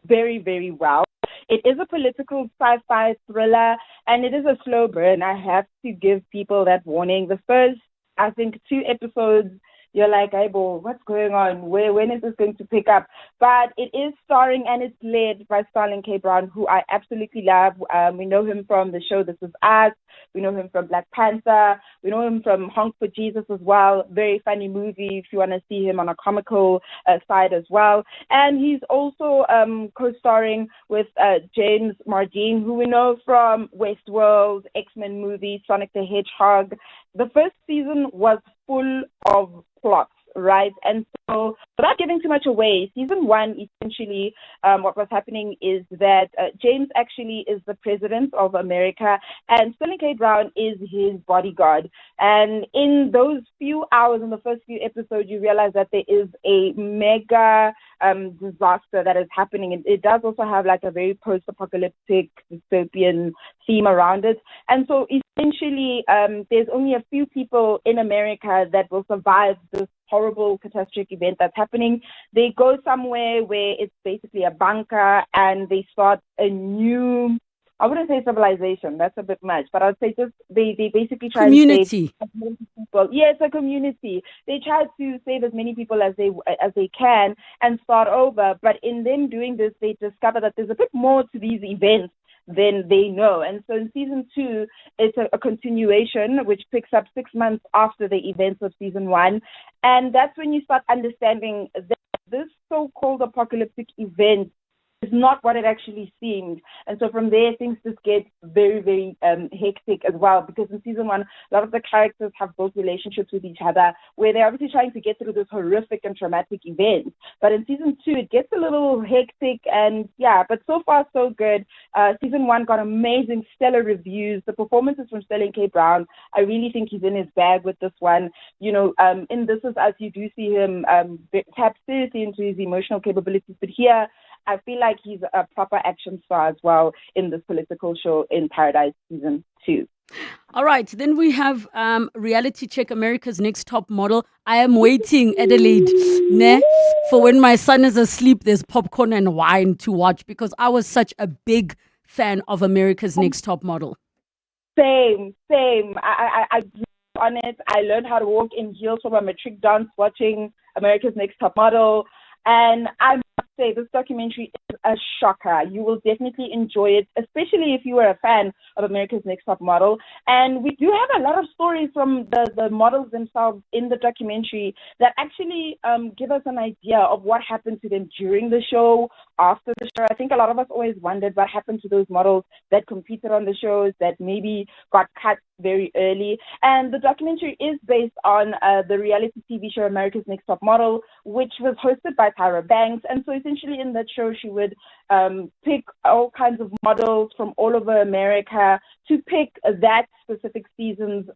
very, very well. It is a political sci-fi thriller, and it is a slow burn. I have to give people that warning. The first, I think, 2 episodes, you're like, hey, boy, what's going on? When is this going to pick up? But it is starring and it's led by Sterling K. Brown, who I absolutely love. We know him from the show This Is Us. We know him from Black Panther. We know him from Honk for Jesus as well. Very funny movie if you want to see him on a comical side as well. And he's also co-starring with James Mardine, who we know from Westworld, X-Men movies, Sonic the Hedgehog. The first season was full of plots, right? And so, without giving too much away, season 1, essentially, what was happening is that James actually is the president of America, and Sterling K. Brown is his bodyguard. And in those few hours, in the first few episodes, you realize that there is a mega disaster that is happening. And it does also have like a very post-apocalyptic dystopian theme around it. And so, essentially, there's only a few people in America that will survive this horrible catastrophic event that's happening. They go somewhere where it's basically a bunker, and they start a new, I wouldn't say civilization, that's a bit much, but I'd say just they basically try to save as many people. Yeah, it's a community. They try to save as many people as they can and start over. But in them doing this, they discover that there's a bit more to these events than they know. And so in season 2, it's a continuation which picks up 6 months after the events of season 1. And that's when you start understanding that this so-called apocalyptic event is not what it actually seemed. And so from there, things just get very, very hectic as well, because in season 1, a lot of the characters have built relationships with each other where they're obviously trying to get through this horrific and traumatic event. But in season 2, it gets a little hectic, and yeah, but so far so good. Season 1 got amazing, stellar reviews. The performances from Sterling K. Brown, I really think he's in his bag with this one. You know, in This Is Us, you do see him tap seriously into his emotional capabilities, but here, I feel like he's a proper action star as well in this political show in Paradise Season 2. All right, then we have Reality Check America's Next Top Model. I am waiting, Adelaide, for when my son is asleep, there's popcorn and wine to watch because I was such a big fan of America's Next Top Model. Same. I grew up on it. I learned how to walk in heels from a matric dance watching America's Next Top Model. And I must say, this documentary is a shocker. You will definitely enjoy it, especially if you are a fan of America's Next Top Model. And we do have a lot of stories from the models themselves in the documentary that actually give us an idea of what happened to them during the show, after the show. I think a lot of us always wondered what happened to those models that competed on the shows that maybe got cut very early. And the documentary is based on the reality TV show America's Next Top Model, which was hosted by Tyra Banks. And so essentially in that show, she would pick all kinds of models from all over America to pick that specific season's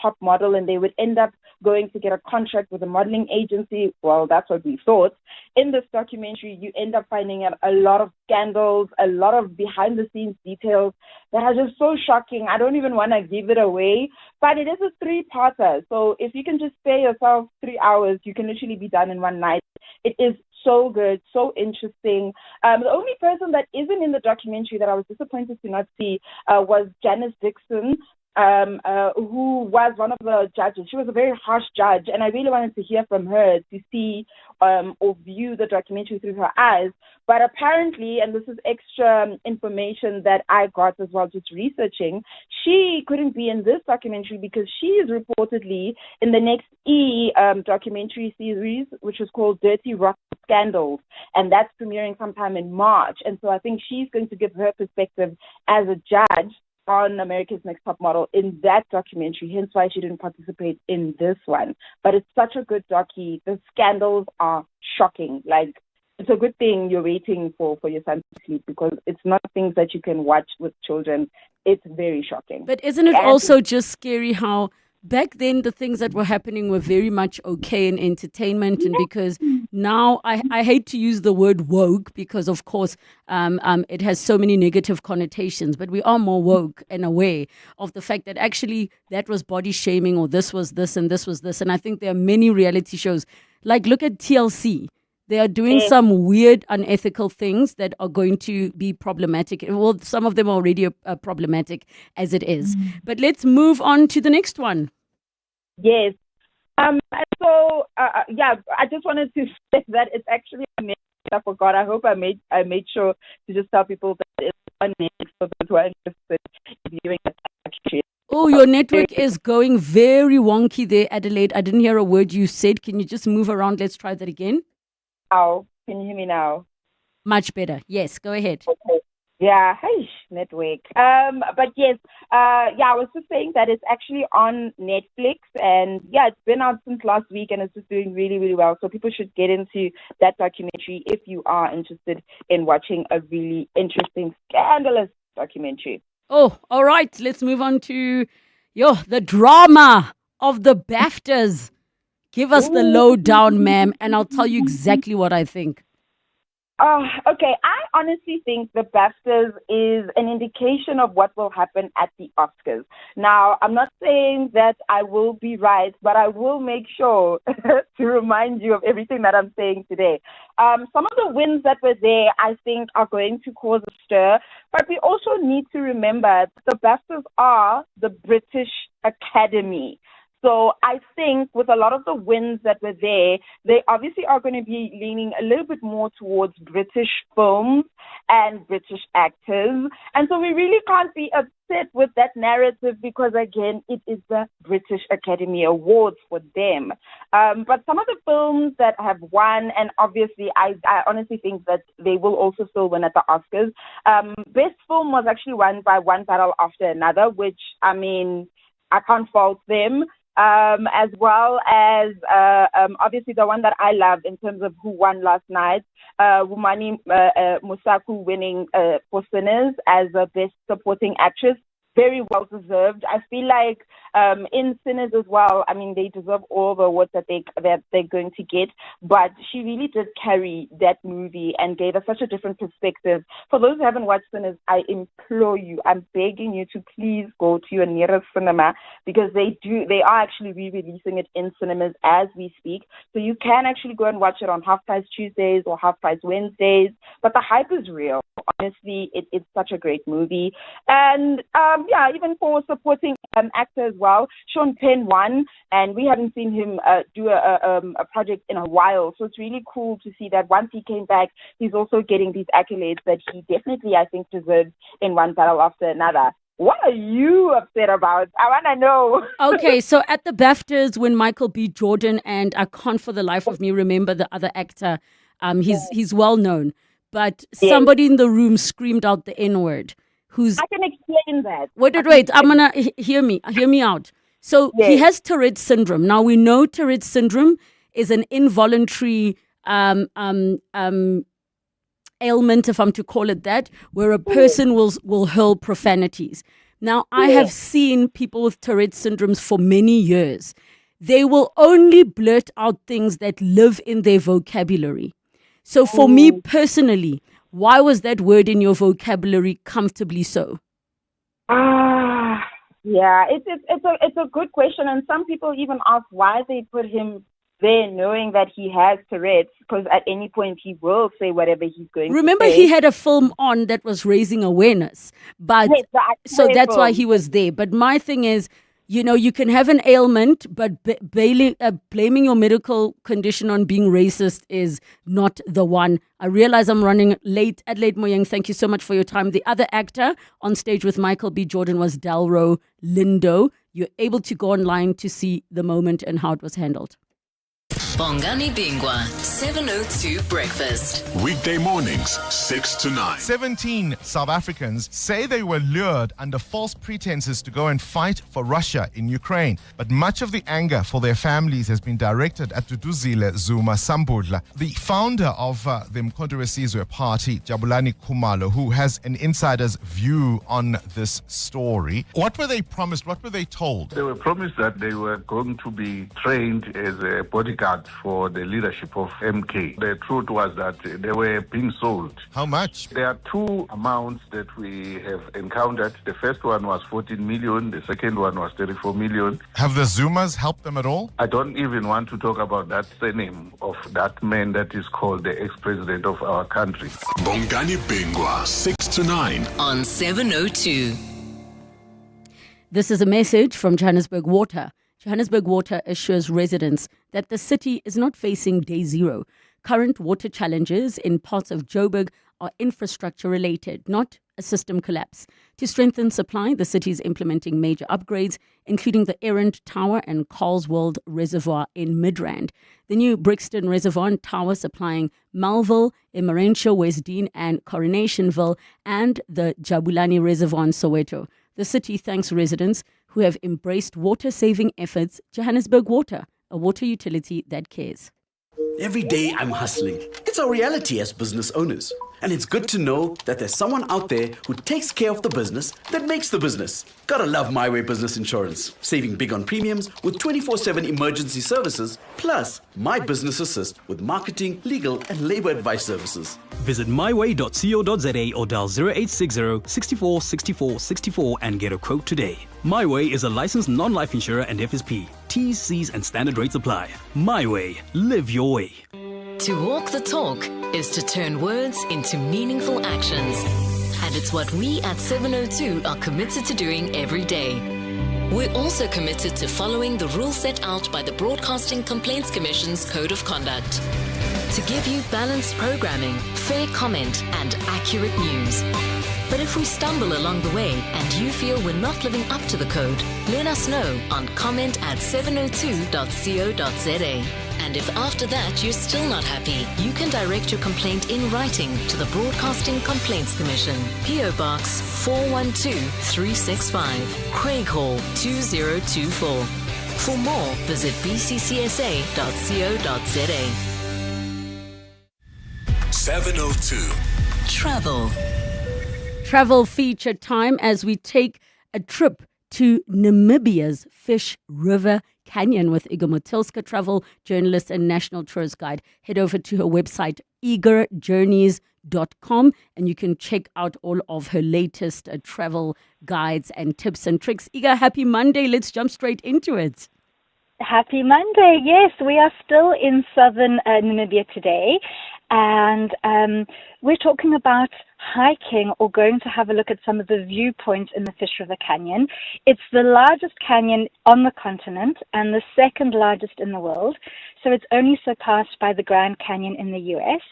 top model, and they would end up going to get a contract with a modeling agency. Well, that's what we thought. In this documentary, you end up finding out a lot of scandals, a lot of behind-the-scenes details that are just so shocking. I don't even want to give it away, but it is a 3-parter. So if you can just spare yourself 3 hours, you can literally be done in one night. It is so good, so interesting. The only person that isn't in the documentary that I was disappointed to not see was Janice Dixon, who was one of the judges. She was a very harsh judge, and I really wanted to hear from her to see or view the documentary through her eyes. But apparently, and this is extra information that I got as well just researching, she couldn't be in this documentary because she is reportedly in the next documentary series, which is called Dirty Rock Scandals, and that's premiering sometime in March. And so I think she's going to give her perspective as a judge on America's Next Top Model in that documentary, hence why she didn't participate in this one. But it's such a good docu. The scandals are shocking. Like, it's a good thing you're waiting for your son to sleep because it's not things that you can watch with children. It's very shocking. But isn't it also just scary how back then the things that were happening were very much okay in entertainment, and because now I hate to use the word woke because of course it has so many negative connotations, but we are more woke and aware of the fact that actually that was body shaming, or this was this and this was this. And I think there are many reality shows, like look at TLC. They are doing some weird, unethical things that are going to be problematic. Well, some of them are already problematic as it is. But let's move on to the next one. Yes. I just wanted to say that it's actually on Netflix. I forgot. I hope I made sure to just tell people that it's on Netflix for those who are interested in viewing it. Oh, your network is going very wonky there, Adelaide. I didn't hear a word you said. Can you just move around? Let's try that again. Can you hear me now? Much better. Yes, go ahead. Okay. Yeah, hey, network. But yes, I was just saying that it's actually on Netflix, and it's been out since last week, and it's just doing really, really well. So people should get into that documentary if you are interested in watching a really interesting, scandalous documentary. Oh, all right. Let's move on to the drama of the BAFTAs. Give us the lowdown, ma'am, and I'll tell you exactly what I think. Okay. I honestly think the BAFTAs is an indication of what will happen at the Oscars. Now, I'm not saying that I will be right, but I will make sure to remind you of everything that I'm saying today. Some of the wins that were there, I think, are going to cause a stir, but we also need to remember the BAFTAs are the British Academy. So I think with a lot of the wins that were there, they obviously are going to be leaning a little bit more towards British films and British actors. And so we really can't be upset with that narrative because, again, it is the British Academy Awards for them. But some of the films that have won, and obviously I honestly think that they will also still win at the Oscars. Best film was actually won by One Battle After Another, which, I mean, I can't fault them. As well as obviously the one that I love in terms of who won last night, Wumani Musaku winning for Sinners as a Best Supporting Actress. very well deserved. I feel like in Sinners as well, I mean, they deserve all the awards that they're going to get, but she really did carry that movie and gave us such a different perspective. For those who haven't watched Sinners, I implore you, I'm begging you to please go to your nearest cinema, because they are actually re-releasing it in cinemas as we speak. So you can actually go and watch it on Half Price Tuesdays or Half Price Wednesdays, but the hype is real. Honestly, it's such a great movie. And even for supporting actor as well, Sean Penn won, and we haven't seen him do a project in a while. So it's really cool to see that once he came back, he's also getting these accolades that he definitely, I think, deserves in one battle after another. What are you upset about? I want to know. Okay, so at the BAFTAs, when Michael B. Jordan, and I can't for the life of me remember the other actor, he's well known, but somebody in the room screamed out the N-word. I can explain that. Wait. I'm gonna hear me out. So he has Tourette's syndrome. Now we know Tourette's syndrome is an involuntary ailment, if I'm to call it that, where a person will hurl profanities. Now I have seen people with Tourette's syndromes for many years. They will only blurt out things that live in their vocabulary. So for me personally, why was that word in your vocabulary comfortably so? It's a good question, and some people even ask why they put him there, knowing that he has Tourette's, because at any point he will say whatever he's going Remember, to say. he had a film on that was raising awareness, but so that's why he was there. But my thing is, you can have an ailment, but blaming your medical condition on being racist is not the one. I realize I'm running late. Adelaide Moyeng, thank you so much for your time. The other actor on stage with Michael B. Jordan was Dalro Lindo. You're able to go online to see the moment and how it was handled. Bongani Bingwa, 702 Breakfast. Weekday mornings, 6 to 9. 17 South Africans say they were lured under false pretenses to go and fight for Russia in Ukraine. But much of the anger for their families has been directed at Duduzile Zuma Sambudla, the founder of the Mkhonto weSizwe Party, Jabulani Khumalo, who has an insider's view on this story. What were they promised? What were they told? They were promised that they were going to be trained as a bodyguard for the leadership of MK. The truth was that they were being sold. How much? There are two amounts that we have encountered. The first one was 14 million. The second one was 34 million. Have the Zumas helped them at all? I don't even want to talk about that surname of that man that is called the ex-president of our country. Bongani Bingwa, 6 to 9. On 702. This is a message from Johannesburg Water. Johannesburg Water assures residents that the city is not facing day zero. Current water challenges in parts of Joburg are infrastructure related, not a system collapse. To strengthen supply, the city is implementing major upgrades, including the Errant Tower and Carlswold Reservoir in Midrand. The new Brixton Reservoir and Tower supplying Malville, Emerentia, Westdean and Coronationville, and the Jabulani Reservoir in Soweto. The city thanks residents who have embraced water-saving efforts. Johannesburg Water, a water utility that cares. Every day I'm hustling. It's our reality as business owners. And it's good to know that there's someone out there who takes care of the business that makes the business. Gotta love My Way Business Insurance. Saving big on premiums with 24/7 emergency services, plus My Business Assist with marketing, legal, and labor advice services. Visit myway.co.za or dial 0860 64 64 64 and get a quote today. My Way is a licensed non-life insurer and FSP. T's, C's, and standard rates apply. My Way. Live your way. To walk the talk is to turn words into meaningful actions. And it's what we at 702 are committed to doing every day. We're also committed to following the rules set out by the Broadcasting Complaints Commission's Code of Conduct. To give you balanced programming, fair comment, and accurate news. But if we stumble along the way and you feel we're not living up to the code, let us know on comment@702.co.za. And if after that you're still not happy, you can direct your complaint in writing to the Broadcasting Complaints Commission, PO Box 412365, Craig Hall 2024. For more, visit bccsa.co.za. 702. Travel. Travel feature time as we take a trip to Namibia's Fish River Canyon with Igor Motilska, travel journalist and national tourist guide. Head over to her website, eagerjourneys.com, and you can check out all of her latest travel guides and tips and tricks. Iga, happy Monday. Let's jump straight into it. Happy Monday. Yes, we are still in southern Namibia today, and we're talking about hiking or going to have a look at some of the viewpoints in the Fish River Canyon. It's the largest canyon on the continent and the second largest in the world, so it's only surpassed by the Grand Canyon in the US.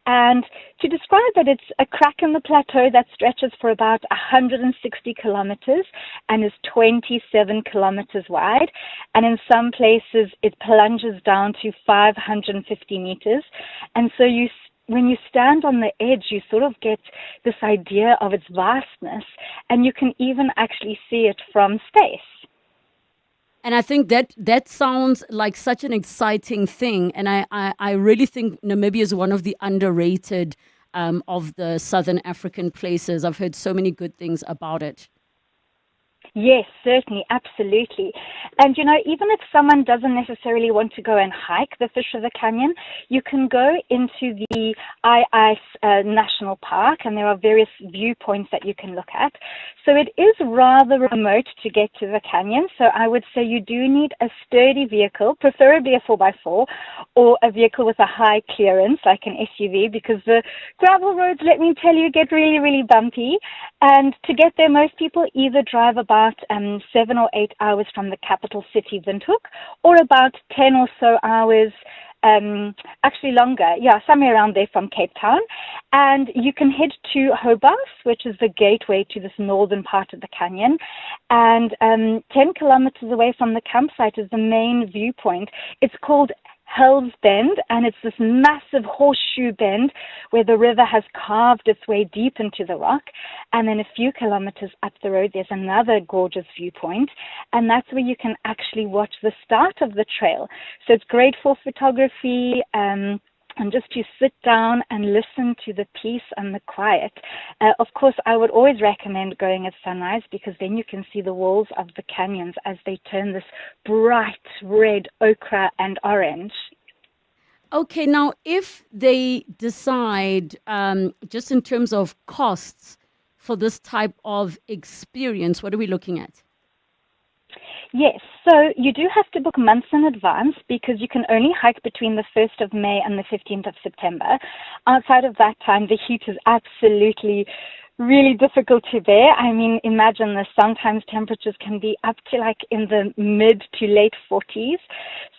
And to describe it, it's a crack in the plateau that stretches for about 160 kilometers and is 27 kilometers wide. And in some places, it plunges down to 550 meters. And so when you stand on the edge, you sort of get this idea of its vastness, and you can even actually see it from space. And I think that sounds like such an exciting thing. And I really think Namibia is one of the underrated of the Southern African places. I've heard so many good things about it. Yes, certainly, absolutely. And, even if someone doesn't necessarily want to go and hike the Fish River Canyon, you can go into the Ice National Park, and there are various viewpoints that you can look at. So it is rather remote to get to the canyon, so I would say you do need a sturdy vehicle, preferably a 4x4, or a vehicle with a high clearance, like an SUV, because the gravel roads, let me tell you, get really, really bumpy. And to get there, most people either drive about 7 or 8 hours from the capital city, Windhoek, or about 10 or so hours, actually longer, somewhere around there from Cape Town. And you can head to Hobart, which is the gateway to this northern part of the canyon. And 10 kilometers away from the campsite is the main viewpoint. It's called Hell's Bend, and it's this massive horseshoe bend where the river has carved its way deep into the rock. And then a few kilometers up the road, there's another gorgeous viewpoint, and that's where you can actually watch the start of the trail. So it's great for photography, and just to sit down and listen to the peace and the quiet. Of course, I would always recommend going at sunrise, because then you can see the walls of the canyons as they turn this bright red, ochre and orange. Okay, now if they decide, just in terms of costs for this type of experience, what are we looking at? Yes, so you do have to book months in advance, because you can only hike between the 1st of May and the 15th of September. Outside of that time, the heat is absolutely really difficult to bear. I mean, imagine this. Sometimes temperatures can be up to like in the mid to late 40s.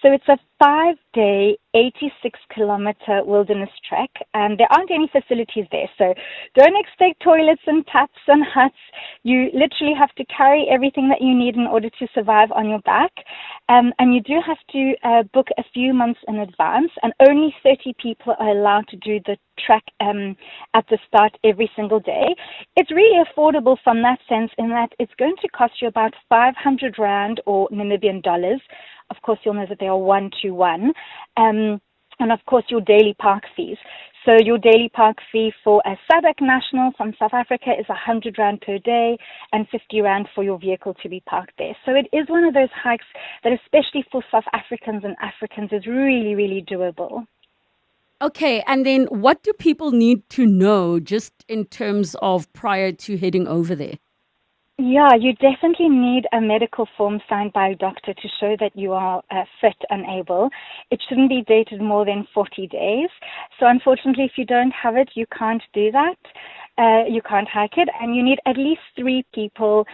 So it's a 5-day, 86-kilometer wilderness trek, and there aren't any facilities there. So don't expect toilets and taps and huts. You literally have to carry everything that you need in order to survive on your back. And you do have to book a few months in advance, and only 30 people are allowed to do the trek at the start every single day. It's really affordable from that sense, in that it's going to cost you about 500 Rand or Namibian dollars. Of course, you'll know that they are 1-to-1. And of course, your daily park fees. So your daily park fee for a SADC national from South Africa is 100 Rand per day and 50 Rand for your vehicle to be parked there. So it is one of those hikes that, especially for South Africans and Africans, is really, really doable. Okay, and then what do people need to know just in terms of prior to heading over there? Yeah, you definitely need a medical form signed by a doctor to show that you are fit and able. It shouldn't be dated more than 40 days. So unfortunately, if you don't have it, you can't do that. You can't hike it, and you need at least 3 people,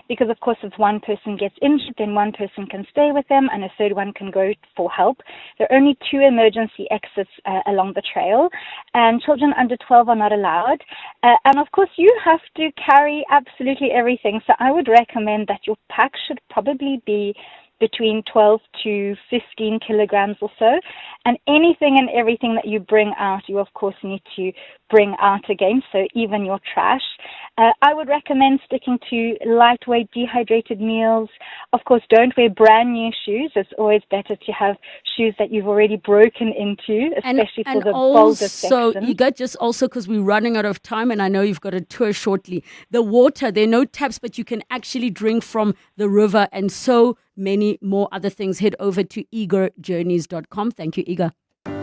because of course if one person gets injured, then one person can stay with them and a third one can go for help. There are only 2 emergency exits along the trail, and children under 12 are not allowed. And of course you have to carry absolutely everything, so I would recommend that your pack should probably be between 12 to 15 kilograms or so. And anything and everything that you bring out, you of course need to bring out again, so even your trash. I would recommend sticking to lightweight, dehydrated meals. Of course, don't wear brand new shoes. It's always better to have shoes that you've already broken into, especially for the bolder So, section. Iga, just also because we're running out of time and I know you've got a tour shortly. The water, there are no taps, but you can actually drink from the river and so many more other things. Head over to eagerjourneys.com. Thank you, Iga.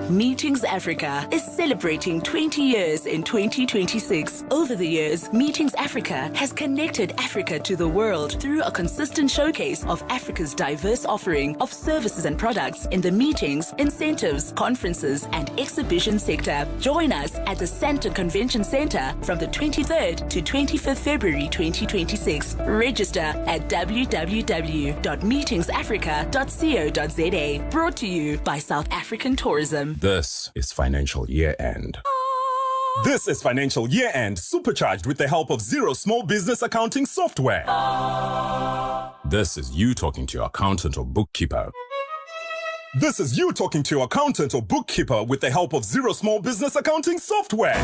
Meetings Africa is celebrating 20 years in 2026. Over the years, Meetings Africa has connected Africa to the world through a consistent showcase of Africa's diverse offering of services and products in the meetings, incentives, conferences, and exhibition sector. Join us at the Sandton Convention Center from the 23rd to 25th February 2026. Register at www.meetingsafrica.co.za. Brought to you by South African Tourism. This is financial year end. This is financial year end supercharged with the help of Zero Small Business Accounting Software. This is you talking to your accountant or bookkeeper. This is you talking to your accountant or bookkeeper with the help of Zero Small Business Accounting Software.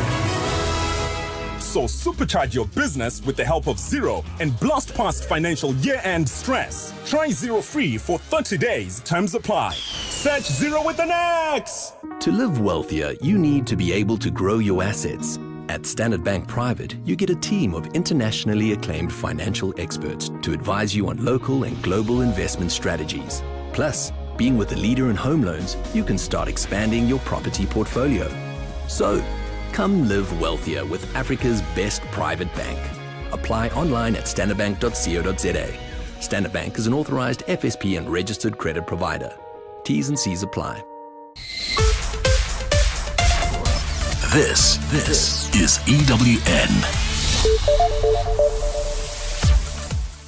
So supercharge your business with the help of Zero and blast past financial year-end stress. Try Zero free for 30 days. Terms apply. Search Zero with an X. To live wealthier, you need to be able to grow your assets. At Standard Bank Private, you get a team of internationally acclaimed financial experts to advise you on local and global investment strategies. Plus, being with a leader in home loans, you can start expanding your property portfolio. So, come live wealthier with Africa's best private bank. Apply online at standardbank.co.za. Standard Bank is an authorized FSP and registered credit provider. T's and C's apply. This is EWN.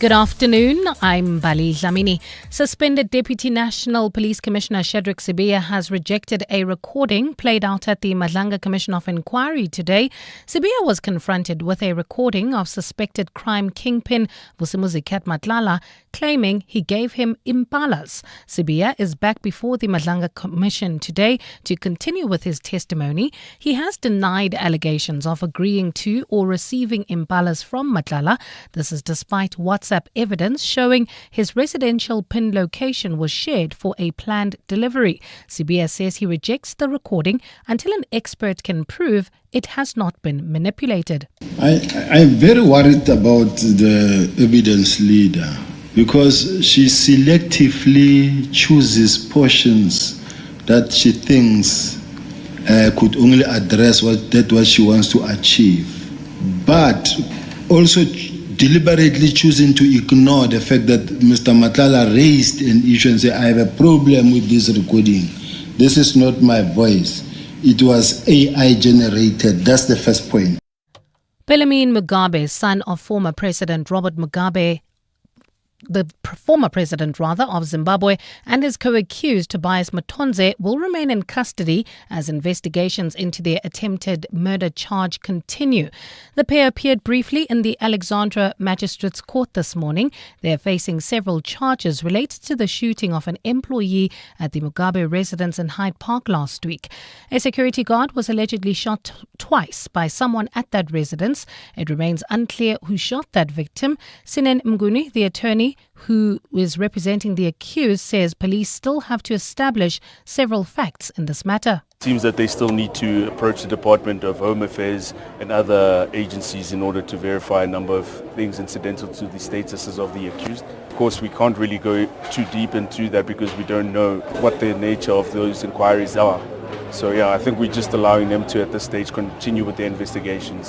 Good afternoon. I'm Bali Dlamini. Suspended Deputy National Police Commissioner Shadrack Sibiya has rejected a recording played out at the Madlanga Commission of Inquiry today. Sibiya was confronted with a recording of suspected crime kingpin Vusimuzi Kat Matlala claiming he gave him impalas. Sibiya is back before the Madlanga Commission today to continue with his testimony. He has denied allegations of agreeing to or receiving impalas from Matlala. This is despite WhatsApp evidence showing his residential PIN location was shared for a planned delivery. Sibiya says he rejects the recording until an expert can prove it has not been manipulated. I'm very worried about the evidence leader because she selectively chooses portions that she thinks could only address what she wants to achieve, but also deliberately choosing to ignore the fact that Mr. Matlala raised an issue and said, I have a problem with this recording. This is not my voice. It was AI generated. That's the first point. Bellarmine Mugabe, son of former President Robert Mugabe, the former president of Zimbabwe, and his co-accused Tobias Matonze will remain in custody as investigations into their attempted murder charge continue. The pair appeared briefly in the Alexandra Magistrates Court this morning. They are facing several charges related to the shooting of an employee at the Mugabe residence in Hyde Park last week. A security guard was allegedly shot twice by someone at that residence. It remains unclear who shot that victim. Sinen Mnguni, the attorney who is representing the accused, says police still have to establish several facts in this matter. It seems that they still need to approach the Department of Home Affairs and other agencies in order to verify a number of things incidental to the statuses of the accused. Of course, we can't really go too deep into that because we don't know what the nature of those inquiries are. So I think we're just allowing them to, at this stage, continue with their investigations.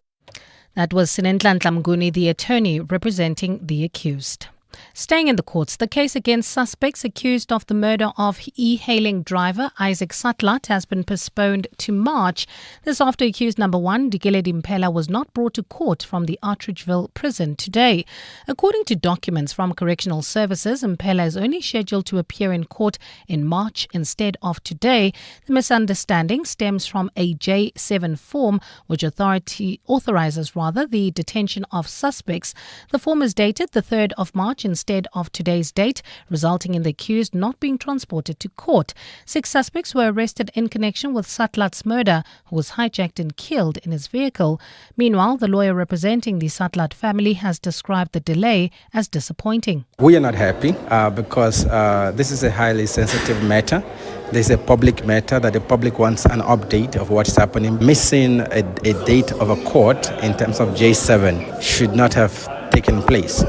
That was Sinentla Mnguni, the attorney representing the accused. Staying in the courts, the case against suspects accused of the murder of e-hailing driver Isaac Satlat has been postponed to March. This after accused number 1, Dikeledi Mpela, was not brought to court from the Artridgeville prison today. According to documents from Correctional Services, Mpela is only scheduled to appear in court in March instead of today. The misunderstanding stems from a J7 form which authorizes the detention of suspects. The form is dated the 3rd of March instead of today's date, resulting in the accused not being transported to court. 6 suspects were arrested in connection with Satlat's murder, who was hijacked and killed in his vehicle. Meanwhile, the lawyer representing the Satlat family has described the delay as disappointing. We are not happy because this is a highly sensitive matter. This is a public matter that the public wants an update of what's happening. Missing a date of a court in terms of J7 should not have taken place.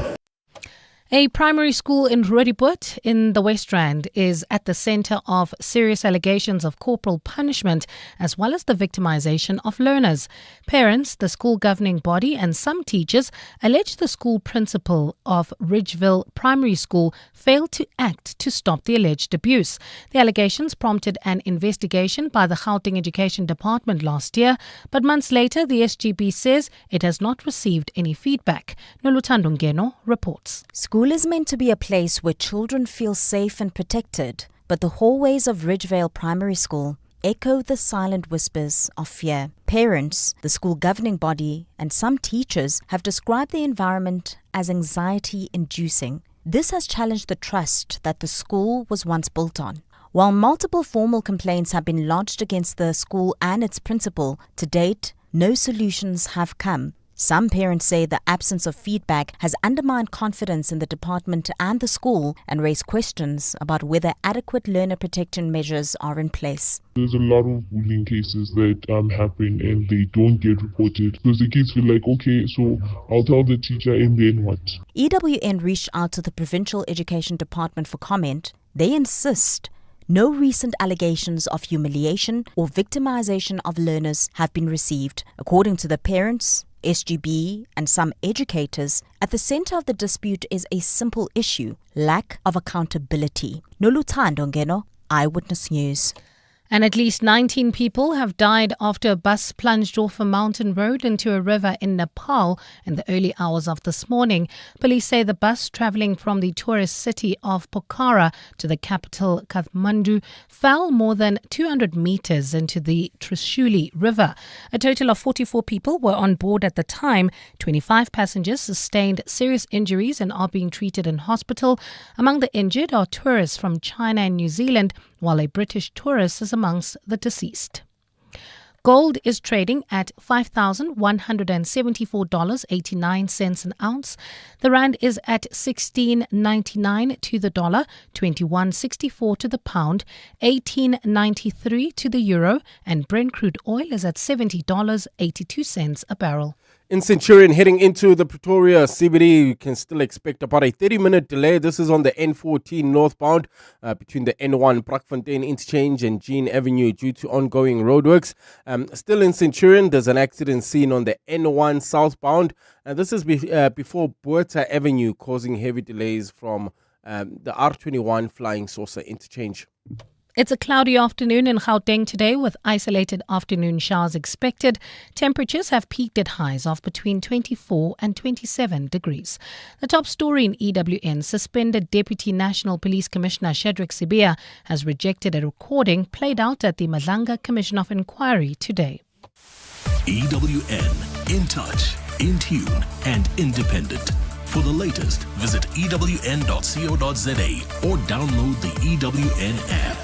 A primary school in Relebogile in the West Rand is at the centre of serious allegations of corporal punishment as well as the victimization of learners. Parents, the school governing body and some teachers allege the school principal of Ridgeville Primary School failed to act to stop the alleged abuse. The allegations prompted an investigation by the Gauteng Education Department last year, but months later the SGB says it has not received any feedback. Noluthando Ngeno reports. School is meant to be a place where children feel safe and protected, but the hallways of Ridgevale Primary School echo the silent whispers of fear. Parents, the school governing body, and some teachers have described the environment as anxiety-inducing. This has challenged the trust that the school was once built on. While multiple formal complaints have been lodged against the school and its principal, to date, no solutions have come. Some parents say the absence of feedback has undermined confidence in the department and the school and raised questions about whether adequate learner protection measures are in place. There's a lot of bullying cases that happen and they don't get reported because the kids feel like, okay, so I'll tell the teacher and then what? EWN reached out to the Provincial Education Department for comment. They insist no recent allegations of humiliation or victimization of learners have been received. According to the parents, SGB and some educators, at the center of the dispute is a simple issue: lack of accountability. Noluthando Ngeno, Eyewitness News. And at least 19 people have died after a bus plunged off a mountain road into a river in Nepal in the early hours of this morning. Police say the bus travelling from the tourist city of Pokhara to the capital Kathmandu fell more than 200 meters into the Trishuli River. A total of 44 people were on board at the time. 25 passengers sustained serious injuries and are being treated in hospital. Among the injured are tourists from China and New Zealand, while a British tourist is amongst the deceased. Gold is trading at $5,174.89 an ounce. The rand is at 16.99 to the dollar, 21.64 to the pound, 18.93 to the euro, and Brent crude oil is at $70.82 a barrel. In Centurion, heading into the Pretoria CBD, you can still expect about a 30-minute delay. This is on the N14 northbound between the N1 Brakfontein interchange and Jean Avenue due to ongoing roadworks. Still in Centurion, there's an accident seen on the N1 southbound. This is before Buerta Avenue, causing heavy delays from the R21 Flying Saucer interchange. It's a cloudy afternoon in Gauteng today with isolated afternoon showers expected. Temperatures have peaked at highs of between 24 and 27 degrees. The top story in EWN: suspended Deputy National Police Commissioner Shadrack Sibiya has rejected a recording played out at the Madlanga Commission of Inquiry today. EWN, in touch, in tune and independent. For the latest, visit ewn.co.za or download the EWN app.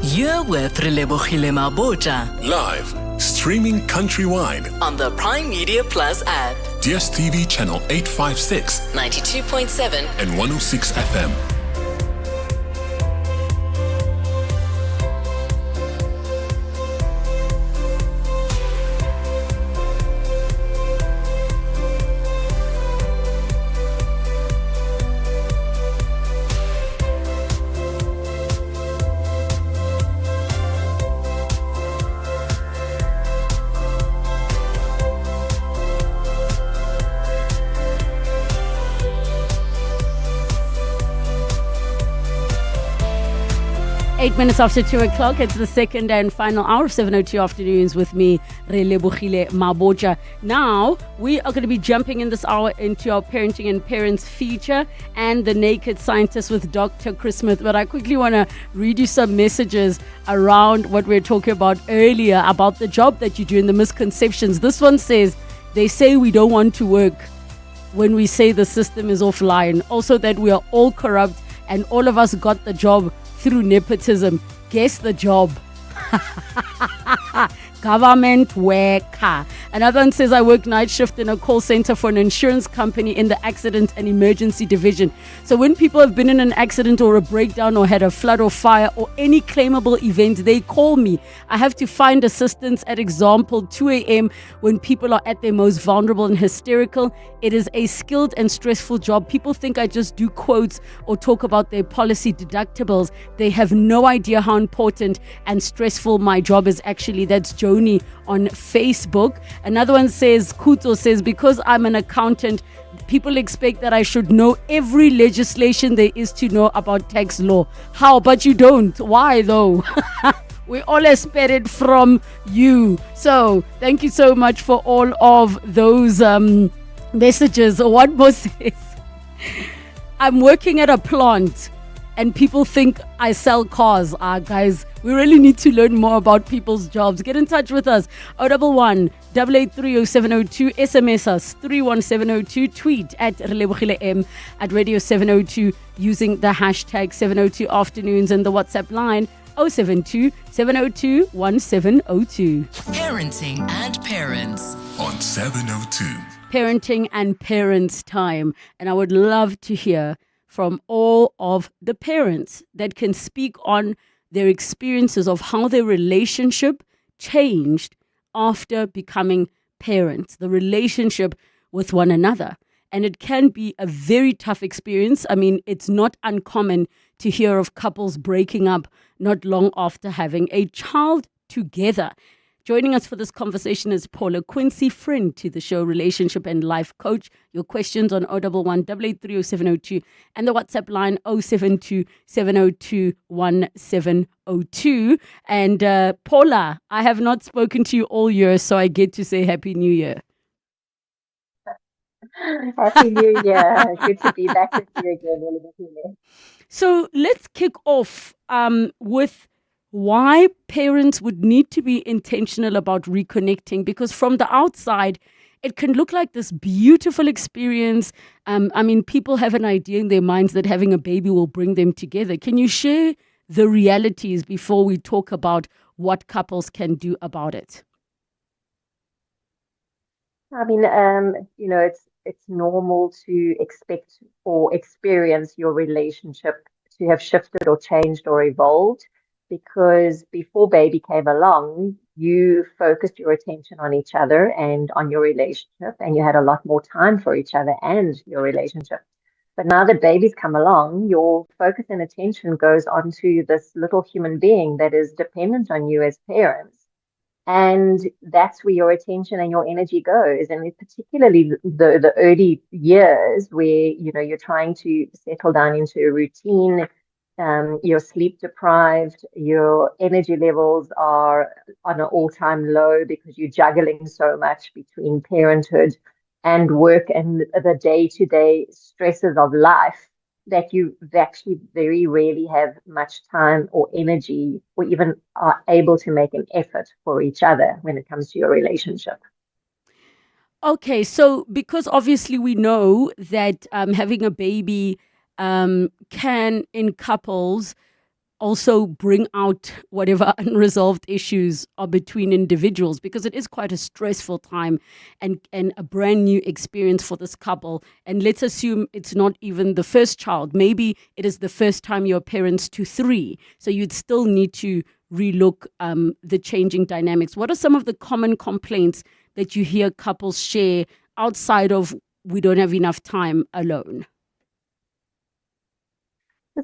You're with Relebogile Mabotja Live, streaming countrywide on the Prime Media Plus app. DSTV channel 856, 92.7 and 106 FM. Eight minutes after 2 o'clock, it's the second and final hour of 702 Afternoons with me, Relebogile Mabotja. Now, we are going to be jumping in this hour into our Parenting and Parents feature and the Naked Scientist with Dr. Chris Smith. But I quickly want to read you some messages around what we were talking about earlier, about the job that you do and the misconceptions. This one says, They say we don't want to work when we say the system is offline. Also that we are all corrupt and all of us got the job through nepotism. Guess the job. Government worker. Another one says, I work night shift in a call center for an insurance company in the accident and emergency division. So when people have been in an accident or a breakdown or had a flood or fire or any claimable event, they call me. I have to find assistance at example 2 a.m. when people are at their most vulnerable and hysterical. It is a skilled and stressful job. People think I just do quotes or talk about their policy deductibles. They have no idea how important and stressful my job is actually. That's Joni on Facebook. Another one says, Kuto says, because I'm an accountant, people expect that I should know every legislation there is to know about tax law. How? But you don't. Why though? We all expect it from you. So thank you so much for all of those messages. One more says, I'm working at a plant and people think I sell cars. Guys, we really need to learn more about people's jobs. Get in touch with us. 011 883 0702. SMS us 31702. Tweet at Relebogile M at Radio 702 using the hashtag 702 afternoons and the WhatsApp line 072 702 1702. Parenting and Parents on 702. Parenting and parents time. And I would love to hear from all of the parents that can speak on their experiences of how their relationship changed after becoming parents, the relationship with one another. And it can be a very tough experience. I mean, it's not uncommon to hear of couples breaking up not long after having a child together. Joining us for this conversation is Paula Quincy, friend to the show, relationship and life coach. Your questions on 011 883 0702 and the WhatsApp line 072 702 1702. And Paula, I have not spoken to you all year, so I get to say Happy New Year. Happy New Year. Good to be back with you again. So let's kick off with why parents would need to be intentional about reconnecting, because from the outside, it can look like this beautiful experience. I mean, people have an idea in their minds that having a baby will bring them together. Can you share the realities before we talk about what couples can do about it? I mean, it's normal to expect or experience your relationship to have shifted or changed or evolved, because before baby came along, you focused your attention on each other and on your relationship, and you had a lot more time for each other and your relationship. But now that babies come along, your focus and attention goes onto this little human being that is dependent on you as parents. And that's where your attention and your energy goes. And particularly the early years where, you're trying to settle down into a routine, you're sleep deprived, your energy levels are on an all-time low because you're juggling so much between parenthood and work and the day-to-day stresses of life, that you actually very rarely have much time or energy or even are able to make an effort for each other when it comes to your relationship. Okay, so because obviously we know that having a baby can, in couples, also bring out whatever unresolved issues are between individuals, because it is quite a stressful time and a brand new experience for this couple. And let's assume it's not even the first child. Maybe it is the first time you're parents to 3. So you'd still need to relook the changing dynamics. What are some of the common complaints that you hear couples share outside of we don't have enough time alone?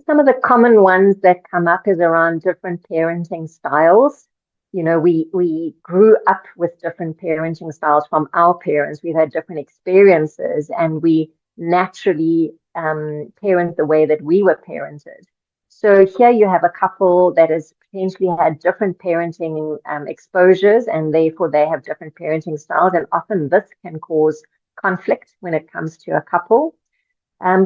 Some of the common ones that come up is around different parenting styles. We grew up with different parenting styles from our parents. We've had different experiences, and we naturally parent the way that we were parented. So here you have a couple that has potentially had different parenting exposures, and therefore they have different parenting styles. And often this can cause conflict when it comes to a couple.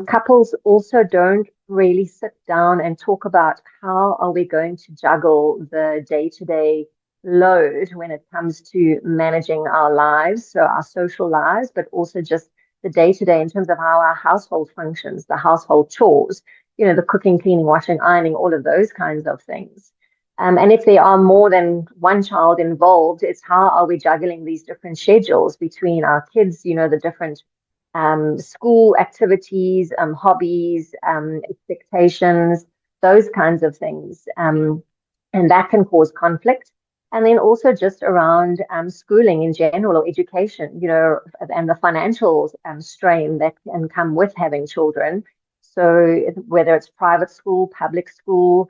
Couples also don't really sit down and talk about how are we going to juggle the day-to-day load when it comes to managing our lives, so our social lives, but also just the day to day in terms of how our household functions, the household chores, the cooking, cleaning, washing, ironing, all of those kinds of things. And if there are more than one child involved, it's how are we juggling these different schedules between our kids, the different school activities, hobbies, expectations, those kinds of things. And that can cause conflict. And then also just around schooling in general or education, and the financial strain that can come with having children. So whether it's private school, public school,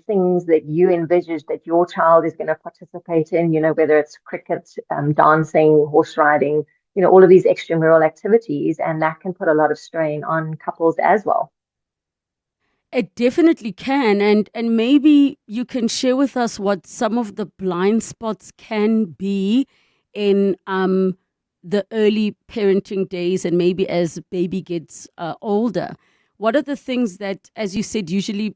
things that you envisage that your child is going to participate in, whether it's cricket, dancing, horse riding, all of these extramural activities, and that can put a lot of strain on couples as well. It definitely can, and maybe you can share with us what some of the blind spots can be in the early parenting days, and maybe as baby gets older. What are the things that, as you said, usually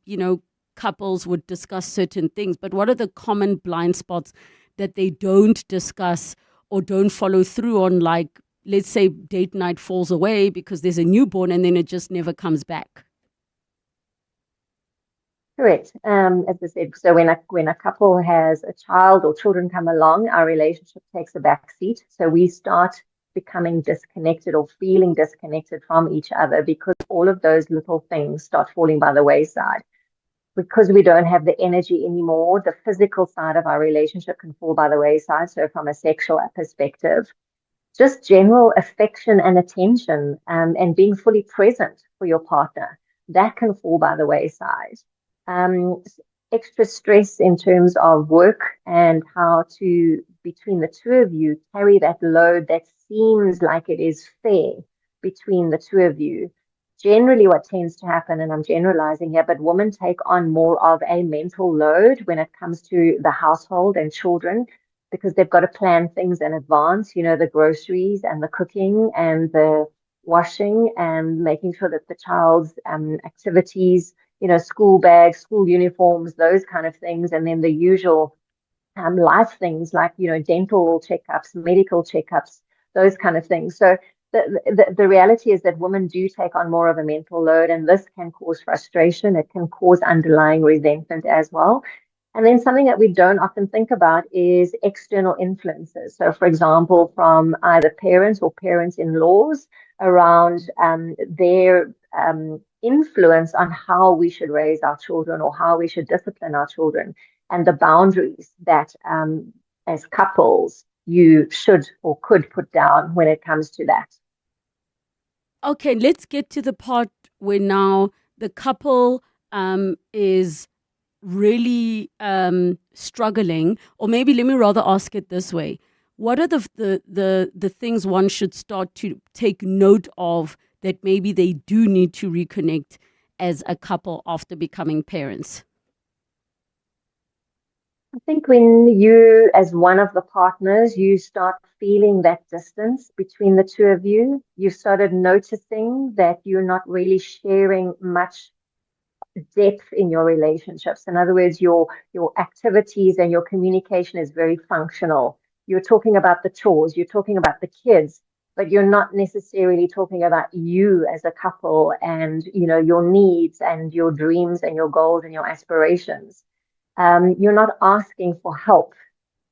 couples would discuss certain things, but what are the common blind spots that they don't discuss or don't follow through on? Like, let's say date night falls away because there's a newborn, and then it just never comes back. Correct. As I said, so when a couple has a child or children come along, our relationship takes a back seat. So we start becoming disconnected or feeling disconnected from each other because all of those little things start falling by the wayside. Because we don't have the energy anymore, the physical side of our relationship can fall by the wayside. So from a sexual perspective, just general affection and attention and being fully present for your partner, that can fall by the wayside. Extra stress in terms of work and how to, between the two of you, carry that load that seems like it is fair between the two of you. Generally, what tends to happen, and I'm generalizing here, but women take on more of a mental load when it comes to the household and children because they've got to plan things in advance, the groceries and the cooking and the washing and making sure that the child's activities, school bags, school uniforms, those kind of things, and then the usual life things like, dental checkups, medical checkups, those kind of things. So the reality is that women do take on more of a mental load, and this can cause frustration. It can cause underlying resentment as well. And then something that we don't often think about is external influences. So, for example, from either parents or parents-in-laws around their influence on how we should raise our children or how we should discipline our children, and the boundaries that as couples you should or could put down when it comes to that. Okay, let's get to the part where now the couple is really struggling, or maybe let me rather ask it this way. What are the things one should start to take note of that maybe they do need to reconnect as a couple after becoming parents? I think when you, as one of the partners, you start feeling that distance between the two of you, you started noticing that you're not really sharing much depth in your relationships. In other words, your activities and your communication is very functional. You're talking about the chores, you're talking about the kids, but you're not necessarily talking about you as a couple and, your needs and your dreams and your goals and your aspirations. You're not asking for help.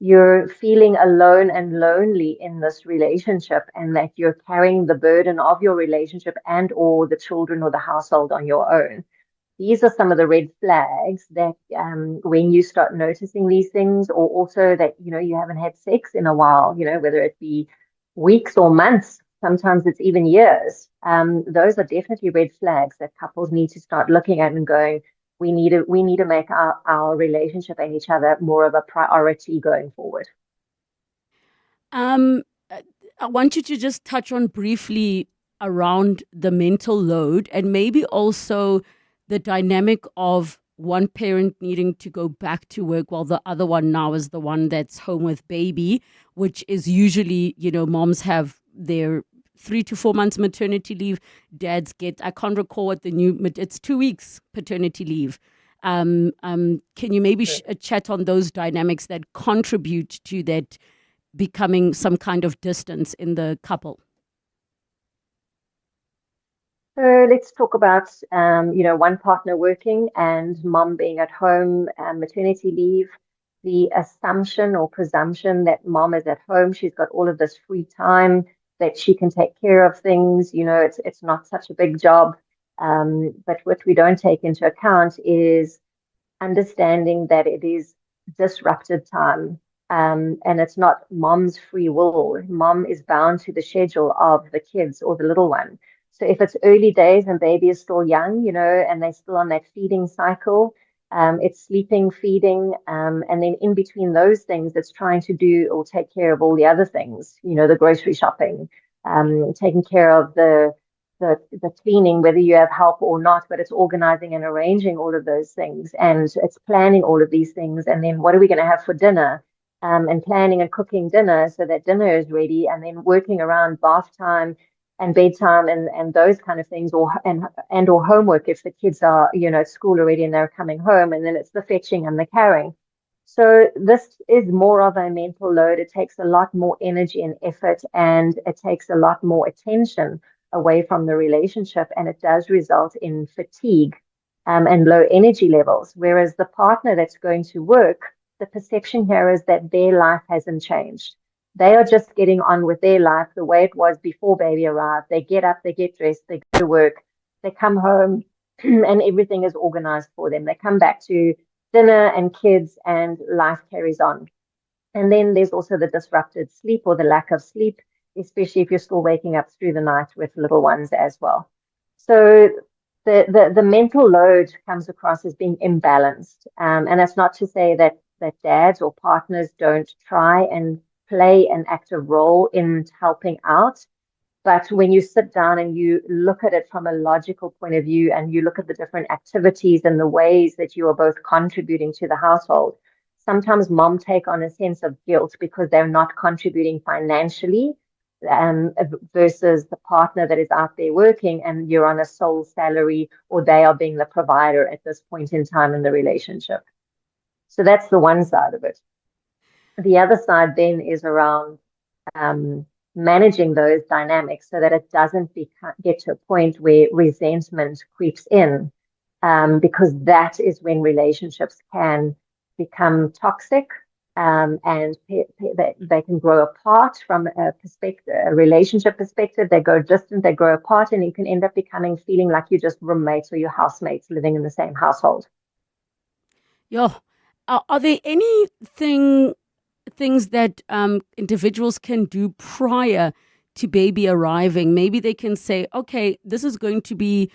You're feeling alone and lonely in this relationship, and that you're carrying the burden of your relationship and or the children or the household on your own. These are some of the red flags that when you start noticing these things, or also that, you haven't had sex in a while, whether it be weeks or months, sometimes it's even years. Those are definitely red flags that couples need to start looking at and going, we need to make our relationship and each other more of a priority going forward. I want you to just touch on briefly around the mental load, and maybe also the dynamic of one parent needing to go back to work while the other one now is the one that's home with baby, which is usually, moms have their 3 to 4 months maternity leave. Dads get, I can't recall what it's 2 weeks paternity leave. Can you maybe chat on those dynamics that contribute to that becoming some kind of distance in the couple? So let's talk about, one partner working and mom being at home, maternity leave. The assumption or presumption that mom is at home, she's got all of this free time, that she can take care of things. It's not such a big job. But what we don't take into account is understanding that it is disrupted time. And it's not mom's free will. Mom is bound to the schedule of the kids or the little one. So if it's early days and baby is still young, and they're still on that feeding cycle, it's sleeping, feeding, and then in between those things, it's trying to do or take care of all the other things, the grocery shopping, taking care of the cleaning, whether you have help or not, but it's organizing and arranging all of those things, and it's planning all of these things. And then what are we going to have for dinner? And planning and cooking dinner so that dinner is ready, and then working around bath time and bedtime and those kind of things, or homework if the kids are at school already and they're coming home, and then it's the fetching and the carrying. So this is more of a mental load. It takes a lot more energy and effort, and it takes a lot more attention away from the relationship, and it does result in fatigue and low energy levels. Whereas the partner that's going to work, the perception here is that their life hasn't changed. They are just getting on with their life the way it was before baby arrived. They get up, they get dressed, they go to work, they come home, and everything is organized for them. They come back to dinner and kids, and life carries on. And then there's also the disrupted sleep or the lack of sleep, especially if you're still waking up through the night with little ones as well. So the mental load comes across as being imbalanced. And that's not to say that dads or partners don't try and play an active role in helping out. But when you sit down and you look at it from a logical point of view, and you look at the different activities and the ways that you are both contributing to the household, sometimes mom take on a sense of guilt because they're not contributing financially, versus the partner that is out there working and you're on a sole salary, or they are being the provider at this point in time in the relationship. So that's the one side of it. The other side then is around managing those dynamics so that it doesn't get to a point where resentment creeps in, because that is when relationships can become toxic, and they can grow apart from a relationship perspective. They go distant, they grow apart, and you can end up feeling like you're just roommates or your housemates living in the same household. Yeah. Are there things that individuals can do prior to baby arriving? Maybe they can say, okay, this is going to be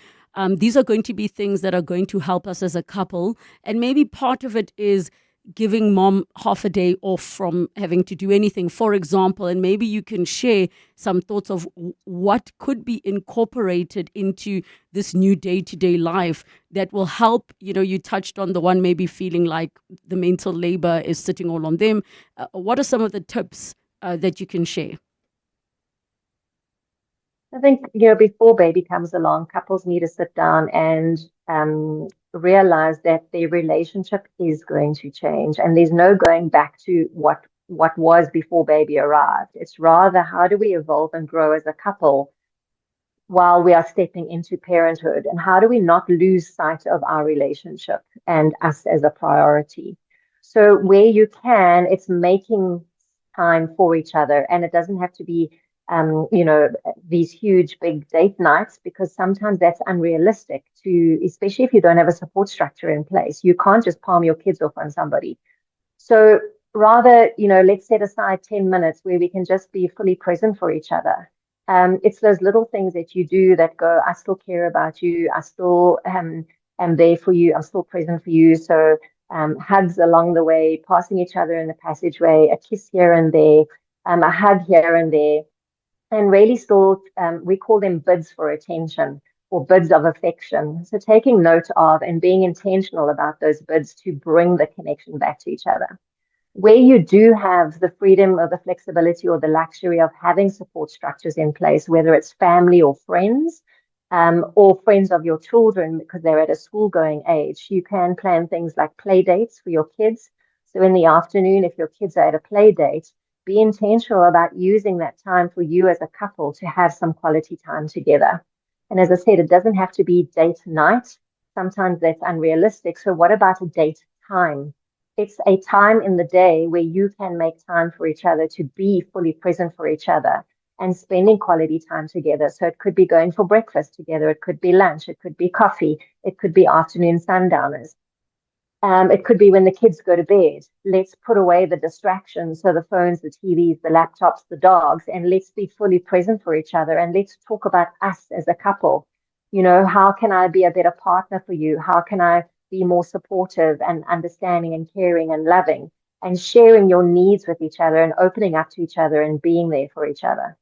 these are going to be things that are going to help us as a couple. And maybe part of it is giving mom half a day off from having to do anything, for example. And maybe you can share some thoughts of what could be incorporated into this new day-to-day life that will help. You touched on the one maybe feeling like the mental labor is sitting all on them. What are some of the tips that you can share? I think, before baby comes along, couples need to sit down and realize that their relationship is going to change, and there's no going back to what was before baby arrived. It's rather, how do we evolve and grow as a couple while we are stepping into parenthood, and how do we not lose sight of our relationship and us as a priority? So where you can, it's making time for each other, and it doesn't have to be these huge big date nights, because sometimes that's unrealistic especially if you don't have a support structure in place. You can't just palm your kids off on somebody. So rather, let's set aside 10 minutes where we can just be fully present for each other. It's those little things that you do that go, I still care about you. I still am there for you. I'm still present for you. So hugs along the way, passing each other in the passageway, a kiss here and there, a hug here and there. And really still, we call them bids for attention or bids of affection. So taking note of and being intentional about those bids to bring the connection back to each other. Where you do have the freedom or the flexibility or the luxury of having support structures in place, whether it's family or friends, or friends of your children because they're at a school going age. You can plan things like play dates for your kids. So in the afternoon, if your kids are at a play date, be intentional about using that time for you as a couple to have some quality time together. And as I said, it doesn't have to be date night. Sometimes that's unrealistic. So what about a date time? It's a time in the day where you can make time for each other to be fully present for each other and spending quality time together. So it could be going for breakfast together, it could be lunch, it could be coffee, it could be afternoon sundowners. It could be when the kids go to bed. Let's put away the distractions, so the phones, the TVs, the laptops, the dogs, and let's be fully present for each other. And let's talk about us as a couple. You know, how can I be a better partner for you? How can I be more supportive and understanding and caring and loving and sharing your needs with each other and opening up to each other and being there for each other?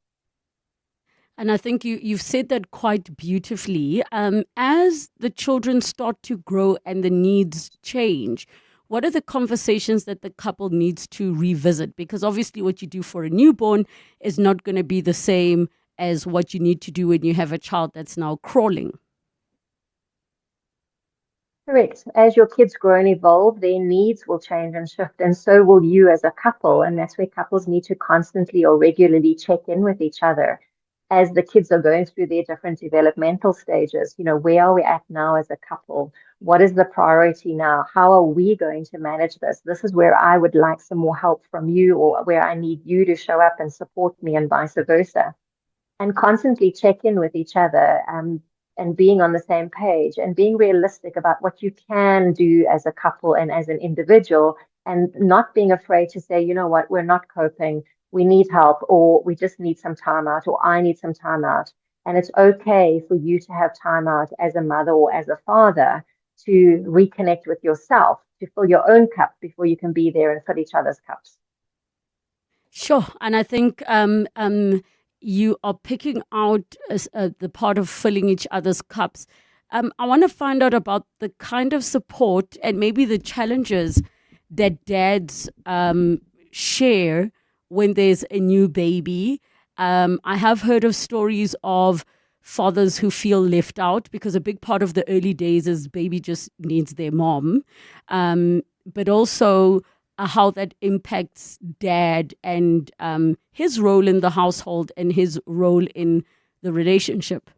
And I think you've said that quite beautifully. As the children start to grow and the needs change, what are the conversations that the couple needs to revisit? Because obviously what you do for a newborn is not going to be the same as what you need to do when you have a child that's now crawling. Correct. As your kids grow and evolve, their needs will change and shift, and so will you as a couple. And that's where couples need to constantly or regularly check in with each other as the kids are going through their different developmental stages. You know, where are we at now as a couple? What is the priority now? How are we going to manage this? This is where I would like some more help from you, or where I need you to show up and support me, and vice versa. And constantly check in with each other, and being on the same page and being realistic about what you can do as a couple and as an individual, and not being afraid to say, you know what, we're not coping, we need help, or we just need some time out, or I need some time out. And it's okay for you to have time out as a mother or as a father to reconnect with yourself, to fill your own cup before you can be there and fill each other's cups. Sure. And I think you are picking out the part of filling each other's cups. I want to find out about the kind of support and maybe the challenges that dads share when there's a new baby. I have heard of stories of fathers who feel left out because a big part of the early days is baby just needs their mom. But also how that impacts dad and his role in the household and his role in the relationship.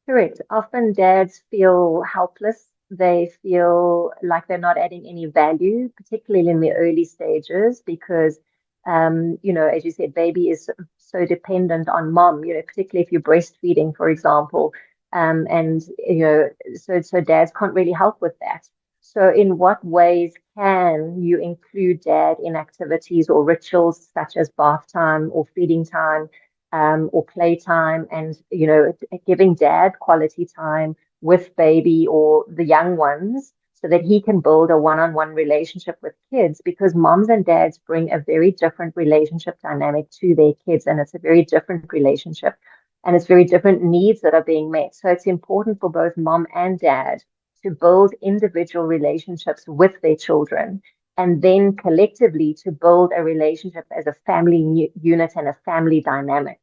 Correct. Often dads feel helpless. They feel like they're not adding any value, particularly in the early stages, because, you know, as you said, baby is so dependent on mom, you know, particularly if you're breastfeeding, for example. And, you know, so dads can't really help with that. So in what ways can you include dad in activities or rituals such as bath time or feeding time, or playtime, and, you know, giving dad quality time with baby or the young ones so that he can build a one-on-one relationship with kids, because moms and dads bring a very different relationship dynamic to their kids, and it's a very different relationship, and it's very different needs that are being met. So it's important for both mom and dad to build individual relationships with their children, and then collectively to build a relationship as a family unit and a family dynamic.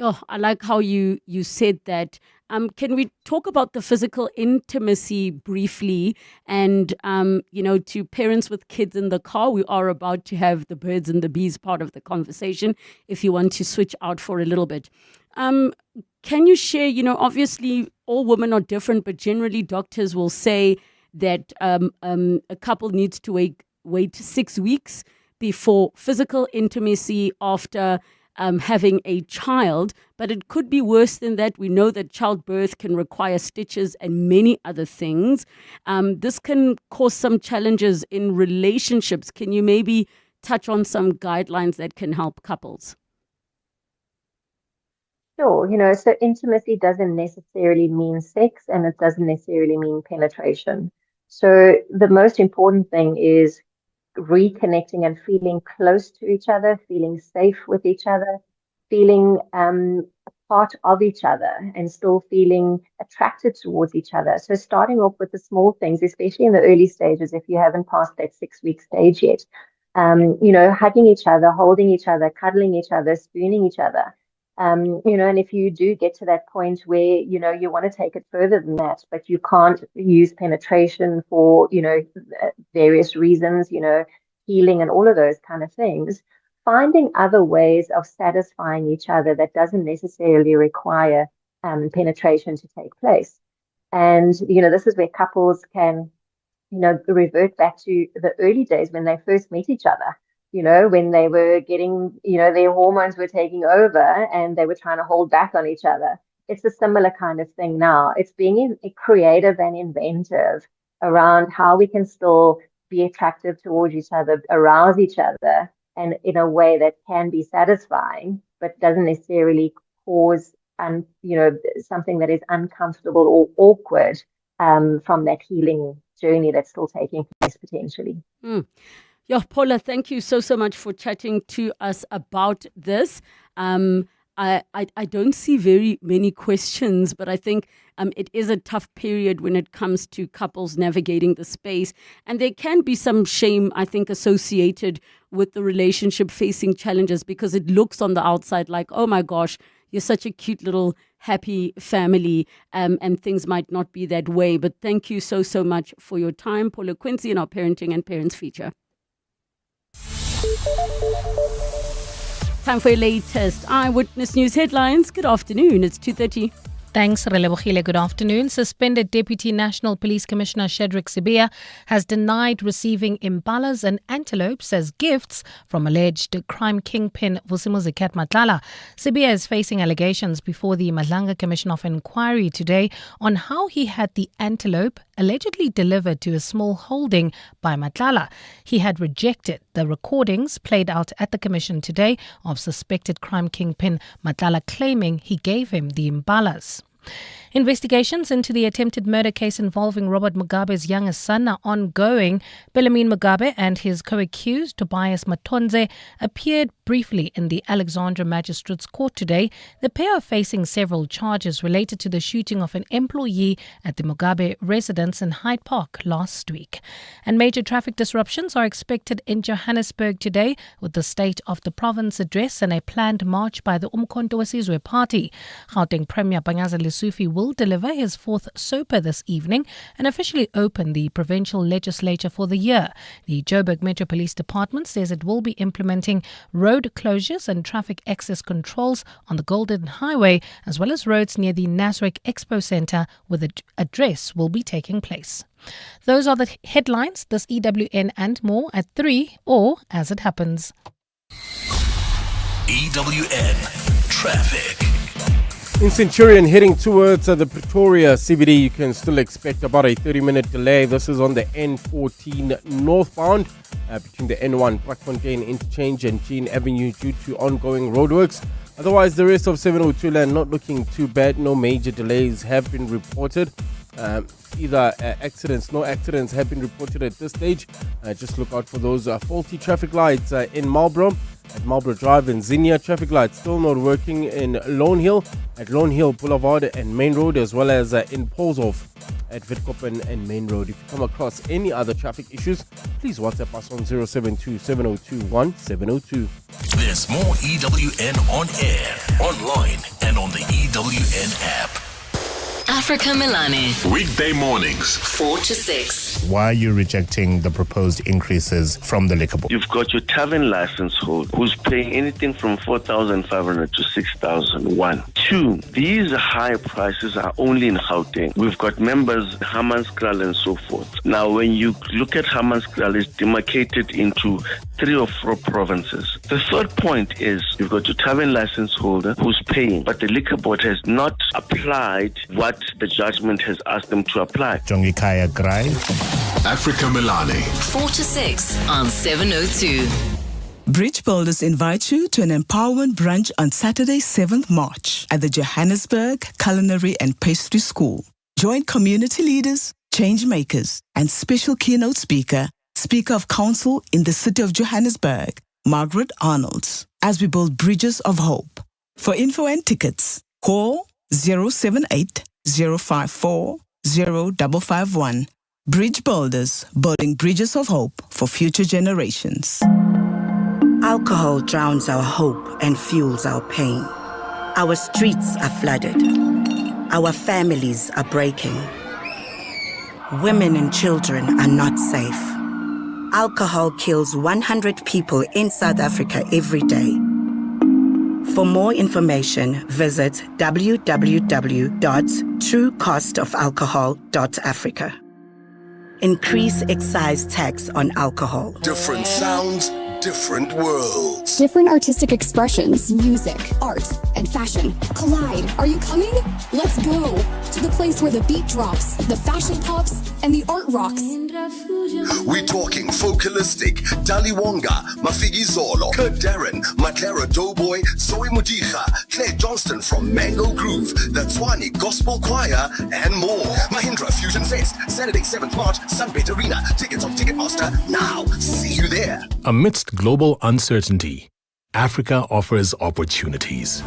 Oh, I like how you said that. Can we talk about the physical intimacy briefly? And, you know, to parents with kids in the car, we are about to have the birds and the bees part of the conversation if you want to switch out for a little bit. Can you share, you know, obviously all women are different, but generally doctors will say that a couple needs to wait 6 weeks before physical intimacy after having a child, but it could be worse than that. We know that childbirth can require stitches and many other things. This can cause some challenges in relationships. Can you maybe touch on some guidelines that can help couples? Sure. You know, so intimacy doesn't necessarily mean sex, and it doesn't necessarily mean penetration. So the most important thing is reconnecting and feeling close to each other, feeling safe with each other, feeling part of each other, and still feeling attracted towards each other. So starting off with the small things, especially in the early stages, if you haven't passed that 6-week stage yet, you know, hugging each other, holding each other, cuddling each other, spooning each other. And if you do get to that point where, you want to take it further than that, but you can't use penetration for, various reasons, healing and all of those kind of things, finding other ways of satisfying each other that doesn't necessarily require penetration to take place. And, this is where couples can, revert back to the early days when they first meet each other. When they were getting, their hormones were taking over and they were trying to hold back on each other. It's a similar kind of thing now. It's being creative and inventive around how we can still be attractive towards each other, arouse each other, and in a way that can be satisfying, but doesn't necessarily cause, something that is uncomfortable or awkward from that healing journey that's still taking place potentially. Yeah, Paula, thank you so much for chatting to us about this. I don't see very many questions, but I think it is a tough period when it comes to couples navigating the space. And there can be some shame, I think, associated with the relationship facing challenges, because it looks on the outside like, oh my gosh, you're such a cute little happy family, and things might not be that way. But thank you so much for your time, Paula Quincy, in our Parenting and Parents feature. Time for your latest Eyewitness News headlines. Good afternoon. It's 2:30. Thanks, Relebogile. Good afternoon. Suspended Deputy National Police Commissioner Shadrack Sibiya has denied receiving imbalas and antelopes as gifts from alleged crime kingpin Vusimuzi Matlala. Sibiya is facing allegations before the Madlanga Commission of Inquiry today on how he had the antelope allegedly delivered to a small holding by Matlala. He had rejected the recordings played out at the commission today of suspected crime kingpin Matlala claiming he gave him the imbalas. Investigations into the attempted murder case involving Robert Mugabe's youngest son are ongoing. Bellarmine Mugabe and his co-accused Tobias Matonze appeared briefly in the Alexandra Magistrates Court today. The pair are facing several charges related to the shooting of an employee at the Mugabe residence in Hyde Park last week. And major traffic disruptions are expected in Johannesburg today, with the State of the Province address and a planned march by the Umkhonto weSizwe Party. Gauteng Premier Bangaza Lesufi will deliver his fourth SOPA this evening and officially open the provincial legislature for the year. The Joburg Metro Police Department says it will be implementing road closures and traffic access controls on the Golden Highway, as well as roads near the Nasrec Expo Centre, where the address will be taking place. Those are the headlines. This EWN and more at 3 or as it happens. EWN Traffic. In Centurion, heading towards the Pretoria CBD, you can still expect about a 30-minute delay. This is on the N14 northbound between the N1 Brakfontein interchange and Jean Avenue due to ongoing roadworks. Otherwise, the rest of 702 land not looking too bad. No major delays have been reported. No accidents have been reported at this stage. Just look out for those faulty traffic lights in Marlborough. At Marlborough Drive and Zinnia, traffic lights still not working in Lone Hill, at Lone Hill Boulevard and Main Road, as well as in Polshof at Witkoppen and Main Road. If you come across any other traffic issues, please WhatsApp us on 072 702 1702. There's more EWN on air, online, and on the EWN app. Africa Milani. Weekday mornings, 4 to 6. Why are you rejecting the proposed increases from the liquor board? You've got your tavern license holder who's paying anything from 4,500 to 6,001. 2, these high prices are only in Gauteng. We've got members, Hammanskraal and so forth. Now, when you look at Hammanskraal, it's demarcated into 3 or 4 provinces. The third point is you've got your tavern license holder who's paying, but the liquor board has not applied what the judgment has asked them to apply. Jongikaya Grai. Africa Milani. 4 to 6 on 702. Bridge Builders invite you to an empowerment brunch on Saturday, 7th March at the Johannesburg Culinary and Pastry School. Join community leaders, change makers, and special keynote speaker of council in the city of Johannesburg, Margaret Arnolds, as we build bridges of hope. For info and tickets, call 078 054 0551. Bridge Builders, building bridges of hope for future generations. Alcohol drowns our hope and fuels our pain. Our streets are flooded. Our families are breaking. Women and children are not safe. Alcohol kills 100 people in South Africa every day. For more information, visit www.truecostofalcohol.africa. Increase excise tax on alcohol. Different sounds, different worlds. Different artistic expressions, music, art, and fashion collide. Are you coming? Let's go to the place where the beat drops, the fashion pops, and the art rocks. We're talking Focalistic, Daliwonga, Mafigi Zolo, Kurt Darren, Matera Doughboy, Zoe Mudija, Claire Johnston from Mango Groove, the Tswani Gospel Choir, and more. Mahindra Fusion Fest, Saturday 7th March, Sunbet Arena. Tickets on Ticketmaster now. See you there. Amidst global uncertainty, Africa offers opportunities.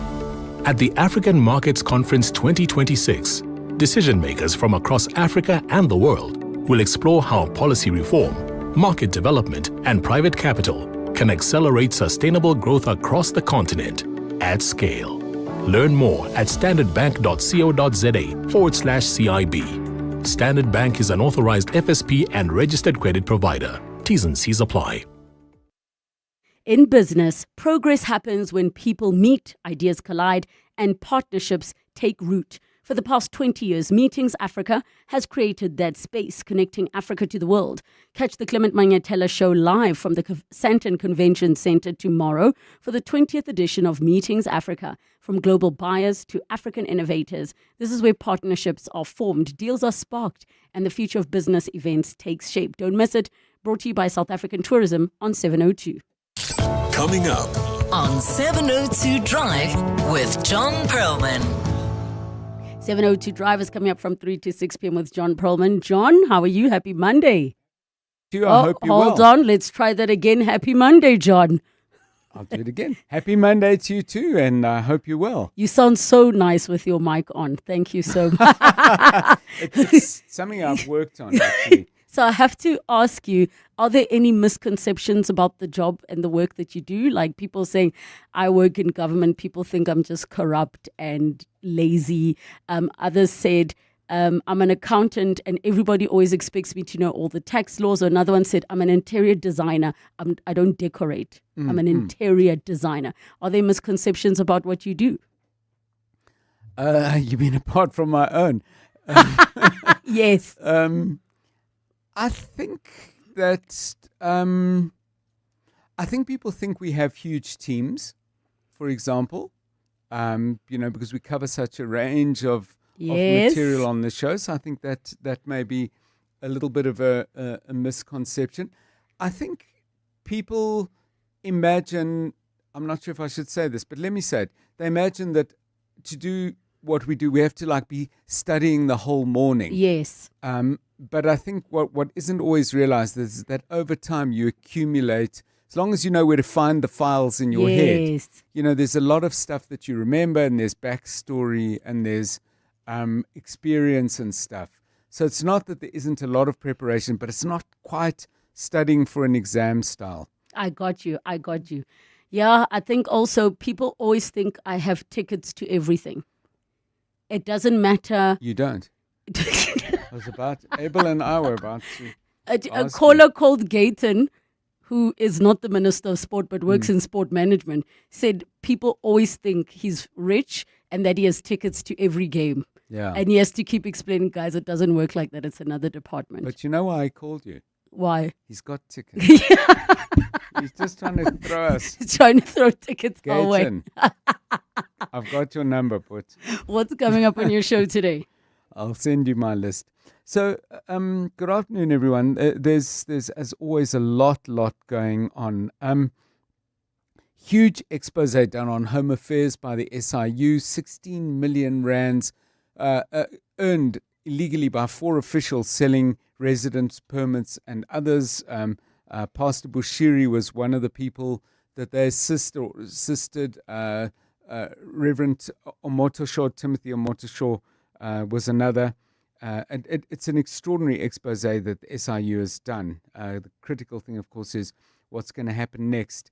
At the African Markets Conference 2026, decision makers from across Africa and the world will explore how policy reform, market development, and private capital can accelerate sustainable growth across the continent at scale. Learn more at standardbank.co.za/CIB. Standard Bank is an authorized FSP and registered credit provider. T's and C's apply. In business, progress happens when people meet, ideas collide, and partnerships take root. For the past 20 years, Meetings Africa has created that space, connecting Africa to the world. Catch the Clement Manyatela Show live from the Sandton Convention Center tomorrow for the 20th edition of Meetings Africa. From global buyers to African innovators, this is where partnerships are formed, deals are sparked, and the future of business events takes shape. Don't miss it. Brought to you by South African Tourism on 702. Coming up on 702 Drive with John Perlman. 702 Drive is coming up from 3 to 6 p.m. with John Perlman. John, how are you? Happy Monday. I hope you're hold well. on. Let's try that again. Happy Monday, John. I'll do it again. Happy Monday to you too, and I hope you're well. You sound so nice with your mic on. Thank you so much. It's something I've worked on, actually. So I have to ask you, are there any misconceptions about the job and the work that you do? Like people saying, I work in government, people think I'm just corrupt and lazy. Others said, I'm an accountant and everybody always expects me to know all the tax laws. Or another one said, I'm an interior designer. I don't decorate. I'm an interior designer. Are there misconceptions about what you do? You mean apart from my own? Yes. I think that I think people think we have huge teams, for example, because we cover such a range of material on the show. So I think that may be a little bit of a misconception. I think people imagine, I'm not sure if I should say this, but let me say it. They imagine that to do what we do, we have to be studying the whole morning. Yes. But I think what isn't always realized is that over time you accumulate, as long as you know where to find the files in your head, there's a lot of stuff that you remember, and there's backstory, and there's experience and stuff. So it's not that there isn't a lot of preparation, but it's not quite studying for an exam style. I got you. Yeah, I think also people always think I have tickets to everything. It doesn't matter. You don't. Abel and I were about to. A caller called Gayton, who is not the Minister of Sport but works in sport management, said people always think he's rich and that he has tickets to every game. Yeah. And he has to keep explaining, guys, it doesn't work like that. It's another department. But you know why I called you? Why? He's got tickets. He's just trying to throw us. He's trying to throw tickets away. Gayton, I've got your number, Put. What's coming up on your show today? I'll send you my list. So, good afternoon, everyone. There's as always a lot going on. Huge expose done on home affairs by the SIU. 16 million rands earned illegally by 4 officials selling residence permits and others. Pastor Bushiri was one of the people that they assisted. Reverend Omotosho, Timothy Omotosho, was another. And it's an extraordinary expose that the SIU has done. The critical thing, of course, is what's going to happen next.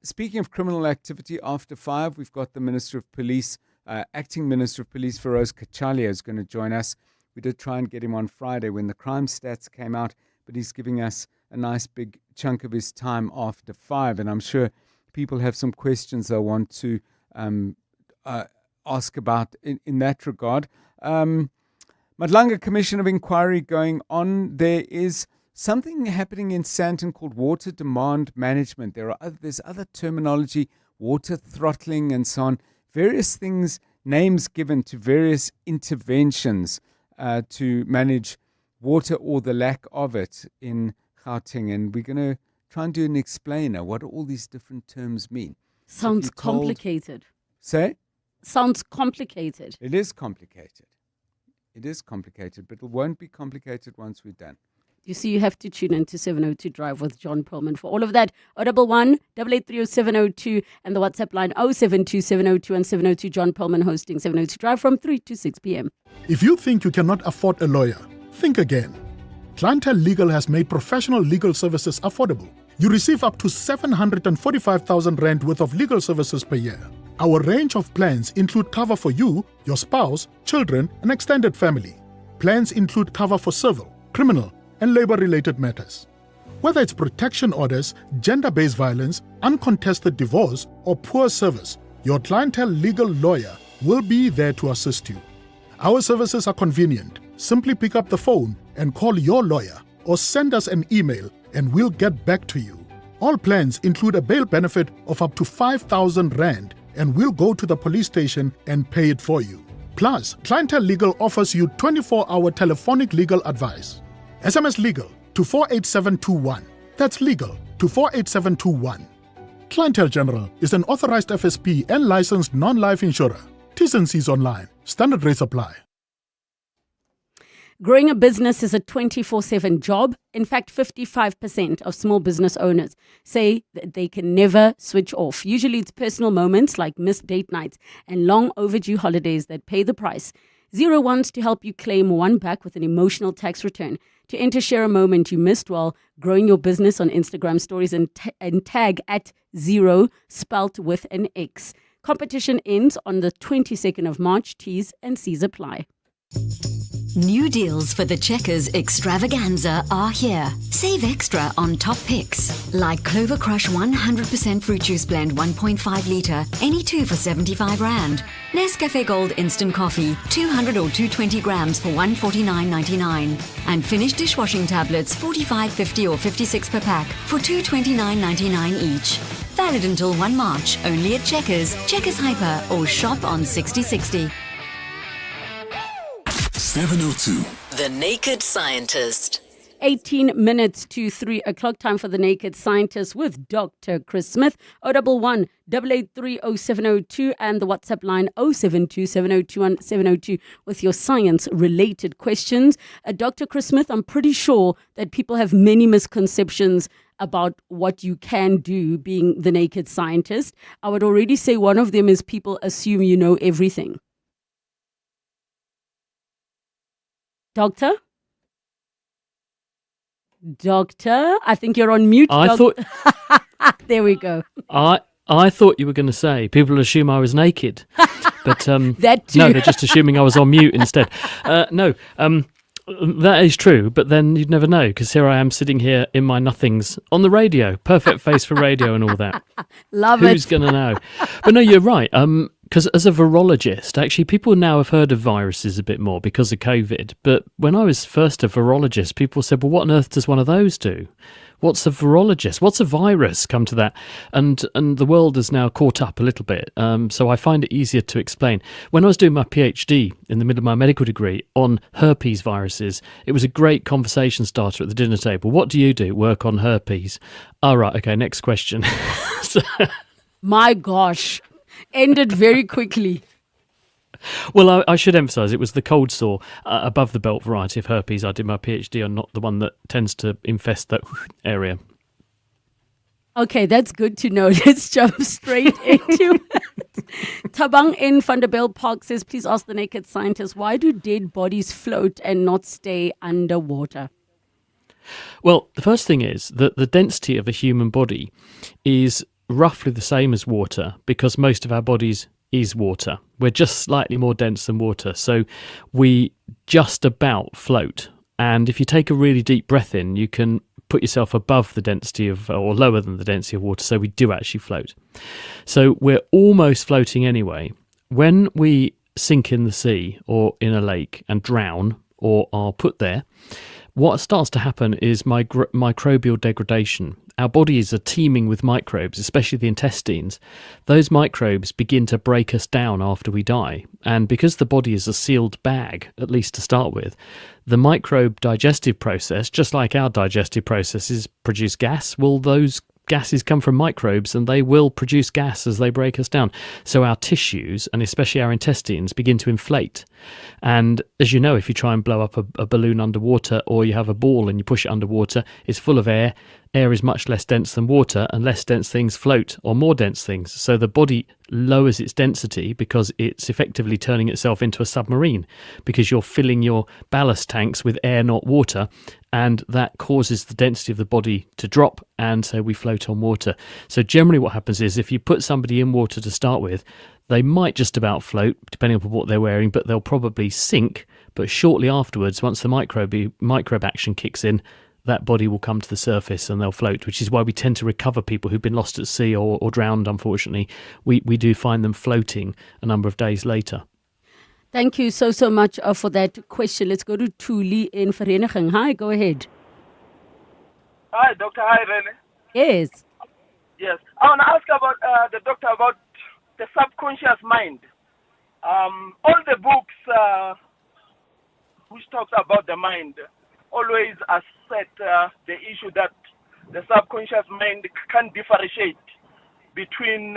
Speaking of criminal activity, after 5, we've got the Minister of Police, Acting Minister of Police, Feroz Kachalia, is going to join us. We did try and get him on Friday when the crime stats came out, but he's giving us a nice big chunk of his time after 5. And I'm sure people have some questions they'll want to ask about in that regard. Madlanga Commission of Inquiry going on. There is something happening in Sandton called water demand management. There's other terminology, water throttling and so on. Various things, names given to various interventions to manage water or the lack of it in Gauteng. And we're going to try and do an explainer. What do all these different terms mean? Sounds complicated. Say? Sounds complicated. It is complicated. It is complicated, but it won't be complicated once we're done. You see, you have to tune in to 702 Drive with John Perlman for all of that. 011 883 702 and the WhatsApp line 072 702 and 702. John Perlman hosting 702 Drive from 3 to 6 p.m. If you think you cannot afford a lawyer, think again. Clientele Legal has made professional legal services affordable. You receive up to 745,000 rand worth of legal services per year. Our range of plans include cover for you, your spouse, children, and extended family. Plans include cover for civil, criminal, and labor-related matters. Whether it's protection orders, gender-based violence, uncontested divorce, or poor service, your Clientele Legal lawyer will be there to assist you. Our services are convenient. Simply pick up the phone and call your lawyer or send us an email and we'll get back to you. All plans include a bail benefit of up to 5,000 rand and we'll go to the police station and pay it for you. Plus, Clientele Legal offers you 24-hour telephonic legal advice. SMS Legal to 48721. That's legal to 48721. Clientele General is an authorized FSP and licensed non-life insurer. T's and C's online. Standard rates apply. Growing a business is a 24/7 job. In fact, 55% of small business owners say that they can never switch off. Usually it's personal moments like missed date nights and long overdue holidays that pay the price. Zero wants to help you claim one back with an emotional tax return. To enter, share a moment you missed while growing your business on Instagram stories and tag at Zero, spelt with an X. Competition ends on the 22nd of March. T's and C's apply. New deals for the Checkers extravaganza are here. Save extra on top picks like Clover Crush 100% fruit juice blend 1.5 litre, any 2 for 75 rand. Nescafe Gold instant coffee 200 or 220 grams for 149.99, and Finish dishwashing tablets 45.50 or 56 per pack for 229.99 each. Valid until 1 March, only at Checkers, Checkers Hyper, or shop on 6060. 702. The Naked Scientist. 18 minutes to 3 o'clock. Time for the Naked Scientist with Dr. Chris Smith. 011 883 0702 and the WhatsApp line 072 702 702 with your science-related questions. Dr. Chris Smith, I'm pretty sure that people have many misconceptions about what you can do being the Naked Scientist. I would already say one of them is people assume you know everything. Doctor, I think you're on mute. I thought. There we go. I thought you were going to say people assume I was naked, but that too. No, they're just assuming I was on mute instead. No, that is true, but then you'd never know because here I am sitting here in my nothings on the radio, perfect face for radio and all that. Love it. Who's going to know? But no, you're right. Because as a virologist, actually, people now have heard of viruses a bit more because of COVID. But when I was first a virologist, people said, well, what on earth does one of those do? What's a virologist? What's a virus? Come to that. And the world has now caught up a little bit. So I find it easier to explain. When I was doing my PhD in the middle of my medical degree on herpes viruses, it was a great conversation starter at the dinner table. What do you do? Work on herpes. All right. Okay. Next question. My gosh. Ended very quickly. Well, I should emphasise it was the cold sore above the belt variety of herpes I did my PhD on, not the one that tends to infest that area. Okay, that's good to know. Let's jump straight into it. Tabang in Vanderbilt Park says, please ask the Naked Scientist, why do dead bodies float and not stay underwater? Well, the first thing is that the density of a human body is roughly the same as water because most of our bodies is water. We're just slightly more dense than water, so we just about float. And if you take a really deep breath in, you can put yourself above the density of, or lower than the density of water, so we do actually float. So we're almost floating anyway. When we sink in the sea or in a lake and drown or are put there, what starts to happen is microbial degradation. Our bodies are teeming with microbes, especially the intestines. Those microbes begin to break us down after we die. And because the body is a sealed bag, at least to start with, the microbe digestive process, just like our digestive processes produce gas, well, those gases come from microbes and they will produce gas as they break us down. So our tissues, and especially our intestines, begin to inflate. And as you know, if you try and blow up a balloon underwater, or you have a ball and you push it underwater, it's full of air. Air is much less dense than water, and less dense things float, or more dense things. So the body lowers its density because it's effectively turning itself into a submarine, because you're filling your ballast tanks with air, not water, and that causes the density of the body to drop, and so we float on water. So generally what happens is, if you put somebody in water to start with, they might just about float, depending on what they're wearing, but they'll probably sink. But shortly afterwards, once the microbe action kicks in, that body will come to the surface and they'll float, which is why we tend to recover people who've been lost at sea or drowned, unfortunately. We do find them floating a number of days later. Thank you so much for that question. Let's go to Tuli in Vereniging. Hi, go ahead. Hi, Doctor. Hi, Rene. Yes. Yes. I want to ask about the doctor about the subconscious mind. All the books which talks about the mind always assert the issue that the subconscious mind can't differentiate between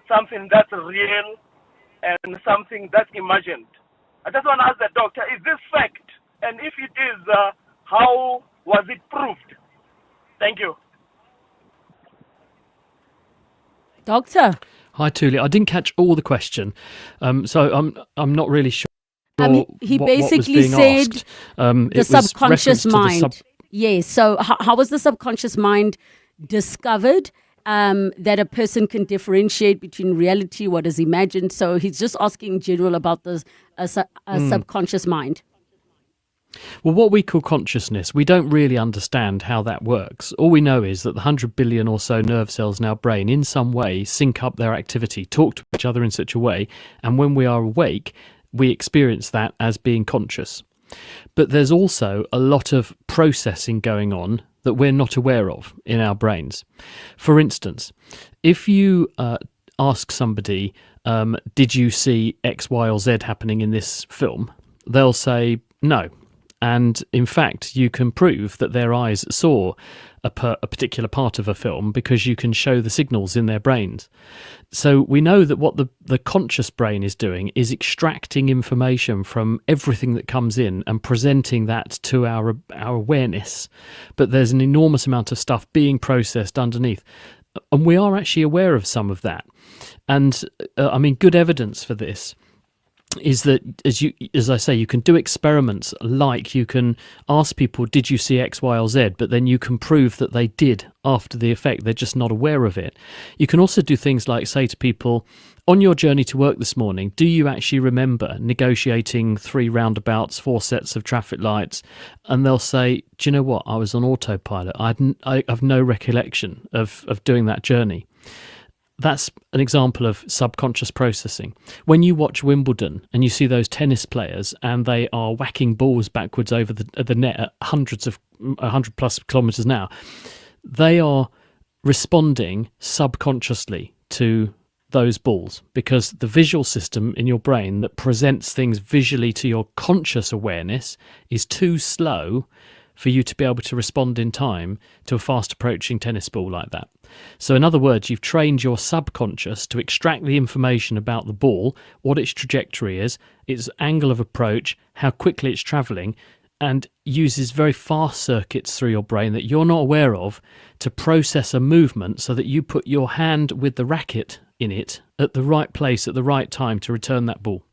something that's real and something that's imagined. I just want to ask the doctor, is this fact? And if it is, how was it proved? Thank you. Doctor. Hi, Tuli. I didn't catch all the question, so I'm not really sure. He what basically was being said asked. the It was subconscious reference to the mind. Yes. So how was the subconscious mind discovered? That a person can differentiate between reality, what is imagined. So he's just asking in general about the subconscious mind. Well, what we call consciousness, we don't really understand how that works. All we know is that the 100 billion or so nerve cells in our brain in some way sync up their activity, talk to each other in such a way, and when we are awake, we experience that as being conscious. But there's also a lot of processing going on that we're not aware of in our brains. For instance, if you ask somebody, did you see X, Y, or Z happening in this film? They'll say no. And in fact, you can prove that their eyes saw a particular part of a film because you can show the signals in their brains. So we know that what the conscious brain is doing is extracting information from everything that comes in and presenting that to our awareness. But there's an enormous amount of stuff being processed underneath. And we are actually aware of some of that. And good evidence for this is that, as I say, you can do experiments, like you can ask people, did you see X, Y, or Z? But then you can prove that they did after the effect. They're just not aware of it. You can also do things like say to people, on your journey to work this morning, do you actually remember negotiating 3 roundabouts, 4 sets of traffic lights? And they'll say, do you know what? I was on autopilot. I have no recollection of doing that journey. That's an example of subconscious processing. When you watch Wimbledon and you see those tennis players and they are whacking balls backwards over the net at 100 plus kilometers an hour, they are responding subconsciously to those balls, because the visual system in your brain that presents things visually to your conscious awareness is too slow for you to be able to respond in time to a fast approaching tennis ball like that. So in other words, you've trained your subconscious to extract the information about the ball, what its trajectory is, its angle of approach, how quickly it's travelling, and uses very fast circuits through your brain that you're not aware of to process a movement so that you put your hand with the racket in it at the right place at the right time to return that ball.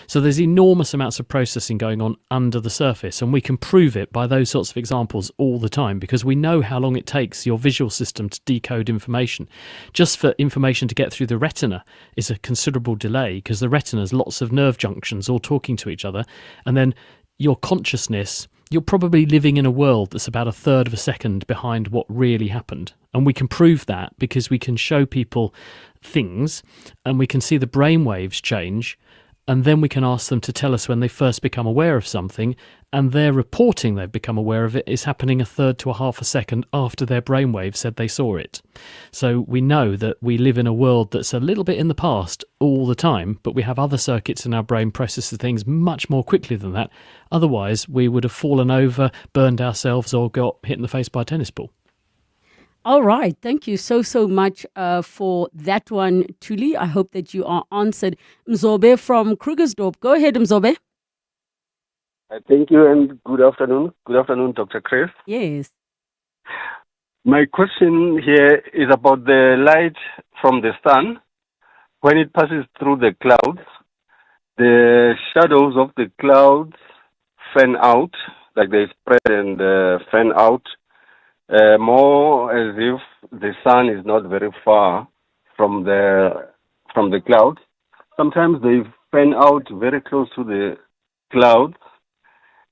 So there's enormous amounts of processing going on under the surface, and we can prove it by those sorts of examples all the time because we know how long it takes your visual system to decode information. Just for information to get through the retina is a considerable delay because the retina has lots of nerve junctions all talking to each other, and then your consciousness, you're probably living in a world that's about a third of a second behind what really happened. And we can prove that because we can show people things and we can see the brain waves change, and then we can ask them to tell us when they first become aware of something, and their reporting they've become aware of it is happening a third to a half a second after their brainwave said they saw it. So we know that we live in a world that's a little bit in the past all the time, but we have other circuits in our brain processing things much more quickly than that. Otherwise, we would have fallen over, burned ourselves, or got hit in the face by a tennis ball. All right. Thank you so much for that one, Tuli. I hope that you are answered. Mzobe from Krugersdorp. Go ahead, Mzobe. Thank you and good afternoon. Good afternoon, Dr. Chris. Yes. My question here is about the light from the sun. When it passes through the clouds, the shadows of the clouds fan out, like they spread and fan out, more as if the sun is not very far from the clouds. Sometimes they fan out very close to the clouds,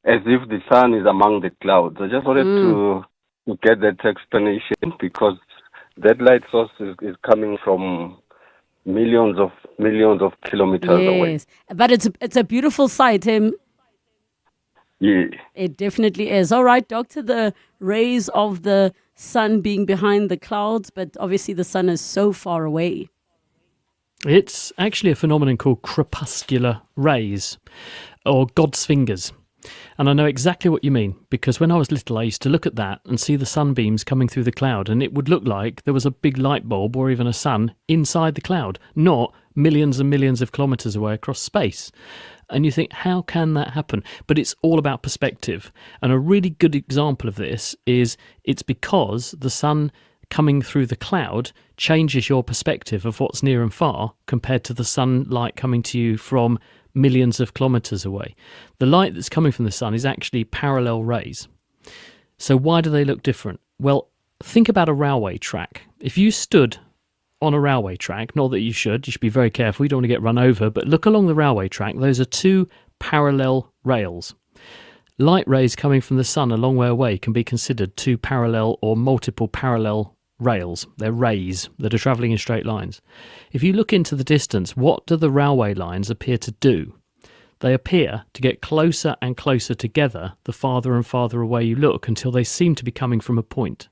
as if the sun is among the clouds. I just wanted to get that explanation because that light source is coming from millions of kilometers away. Yes, but it's a beautiful sight. Yeah. It definitely is. All right, Doctor, the rays of the sun being behind the clouds, but obviously the sun is so far away. It's actually a phenomenon called crepuscular rays, or God's fingers. And I know exactly what you mean, because when I was little, I used to look at that and see the sunbeams coming through the cloud, and it would look like there was a big light bulb or even a sun inside the cloud, not millions and millions of kilometres away across space. And you think, how can that happen? But it's all about perspective. And a really good example of this is it's because the sun coming through the cloud changes your perspective of what's near and far compared to the sunlight coming to you from millions of kilometres away. The light that's coming from the sun is actually parallel rays. So why do they look different? Well, think about a railway track. If you stood on a railway track, not that you should be very careful, you don't want to get run over, but look along the railway track, those are two parallel rails. Light rays coming from the sun a long way away can be considered two parallel or multiple parallel rails. They're rays that are travelling in straight lines. If you look into the distance, what do the railway lines appear to do? They appear to get closer and closer together the farther and farther away you look until they seem to be coming from a point.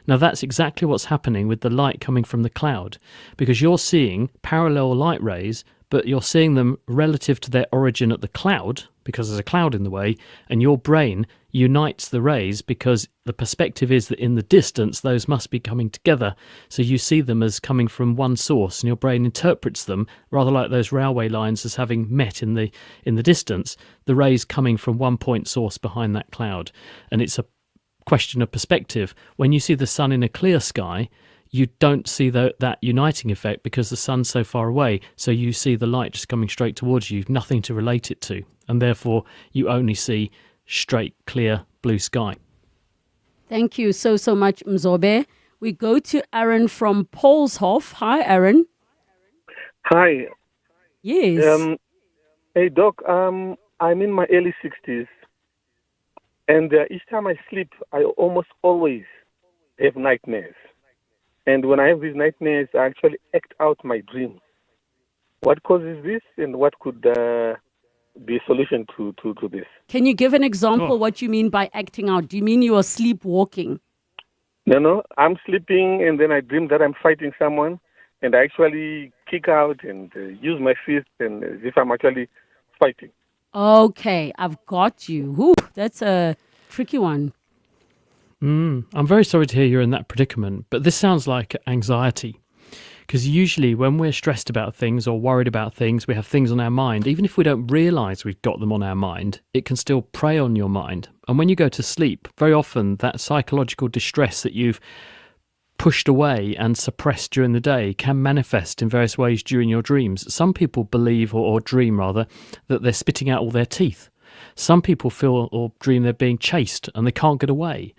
Now that's exactly what's happening with the light coming from the cloud, because you're seeing parallel light rays, but you're seeing them relative to their origin at the cloud, because there's a cloud in the way, and your brain unites the rays because the perspective is that in the distance those must be coming together, so you see them as coming from one source, and your brain interprets them rather like those railway lines as having met in the distance, the rays coming from one point source behind that cloud. And it's a question of perspective. When you see the sun in a clear sky, you don't see that uniting effect because the sun's so far away, so you see the light just coming straight towards you, nothing to relate it to, and therefore you only see straight, clear blue sky. Thank you so much, Mzobe. We go to Aaron from Paulshof. Hi, Aaron. Hi. Yes. Hey, Doc. I'm in my early 60s. And each time I sleep, I almost always have nightmares. And when I have these nightmares, I actually act out my dreams. What causes this, and what could be a solution to this? Can you give an example what you mean by acting out? Do you mean you are sleepwalking? No, I'm sleeping, and then I dream that I'm fighting someone, and I actually kick out and use my fist, and as if I'm actually fighting. Okay, I've got you. Whew, that's a tricky one. I'm very sorry to hear you're in that predicament, but this sounds like anxiety. Because usually when we're stressed about things or worried about things, we have things on our mind. Even if we don't realise we've got them on our mind, it can still prey on your mind. And when you go to sleep, very often that psychological distress that you've pushed away and suppressed during the day can manifest in various ways during your dreams. Some people believe, or dream rather, that they're spitting out all their teeth. Some people feel or dream they're being chased and they can't get away.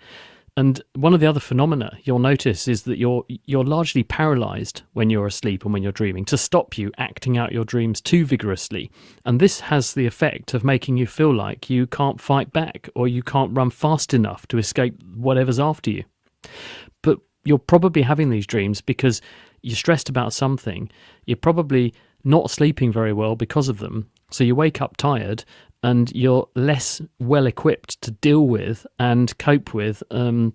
And one of the other phenomena you'll notice is that you're largely paralyzed when you're asleep and when you're dreaming, to stop you acting out your dreams too vigorously. And this has the effect of making you feel like you can't fight back or you can't run fast enough to escape whatever's after you. But you're probably having these dreams because you're stressed about something. You're probably not sleeping very well because of them. So you wake up tired and you're less well equipped to deal with and cope with and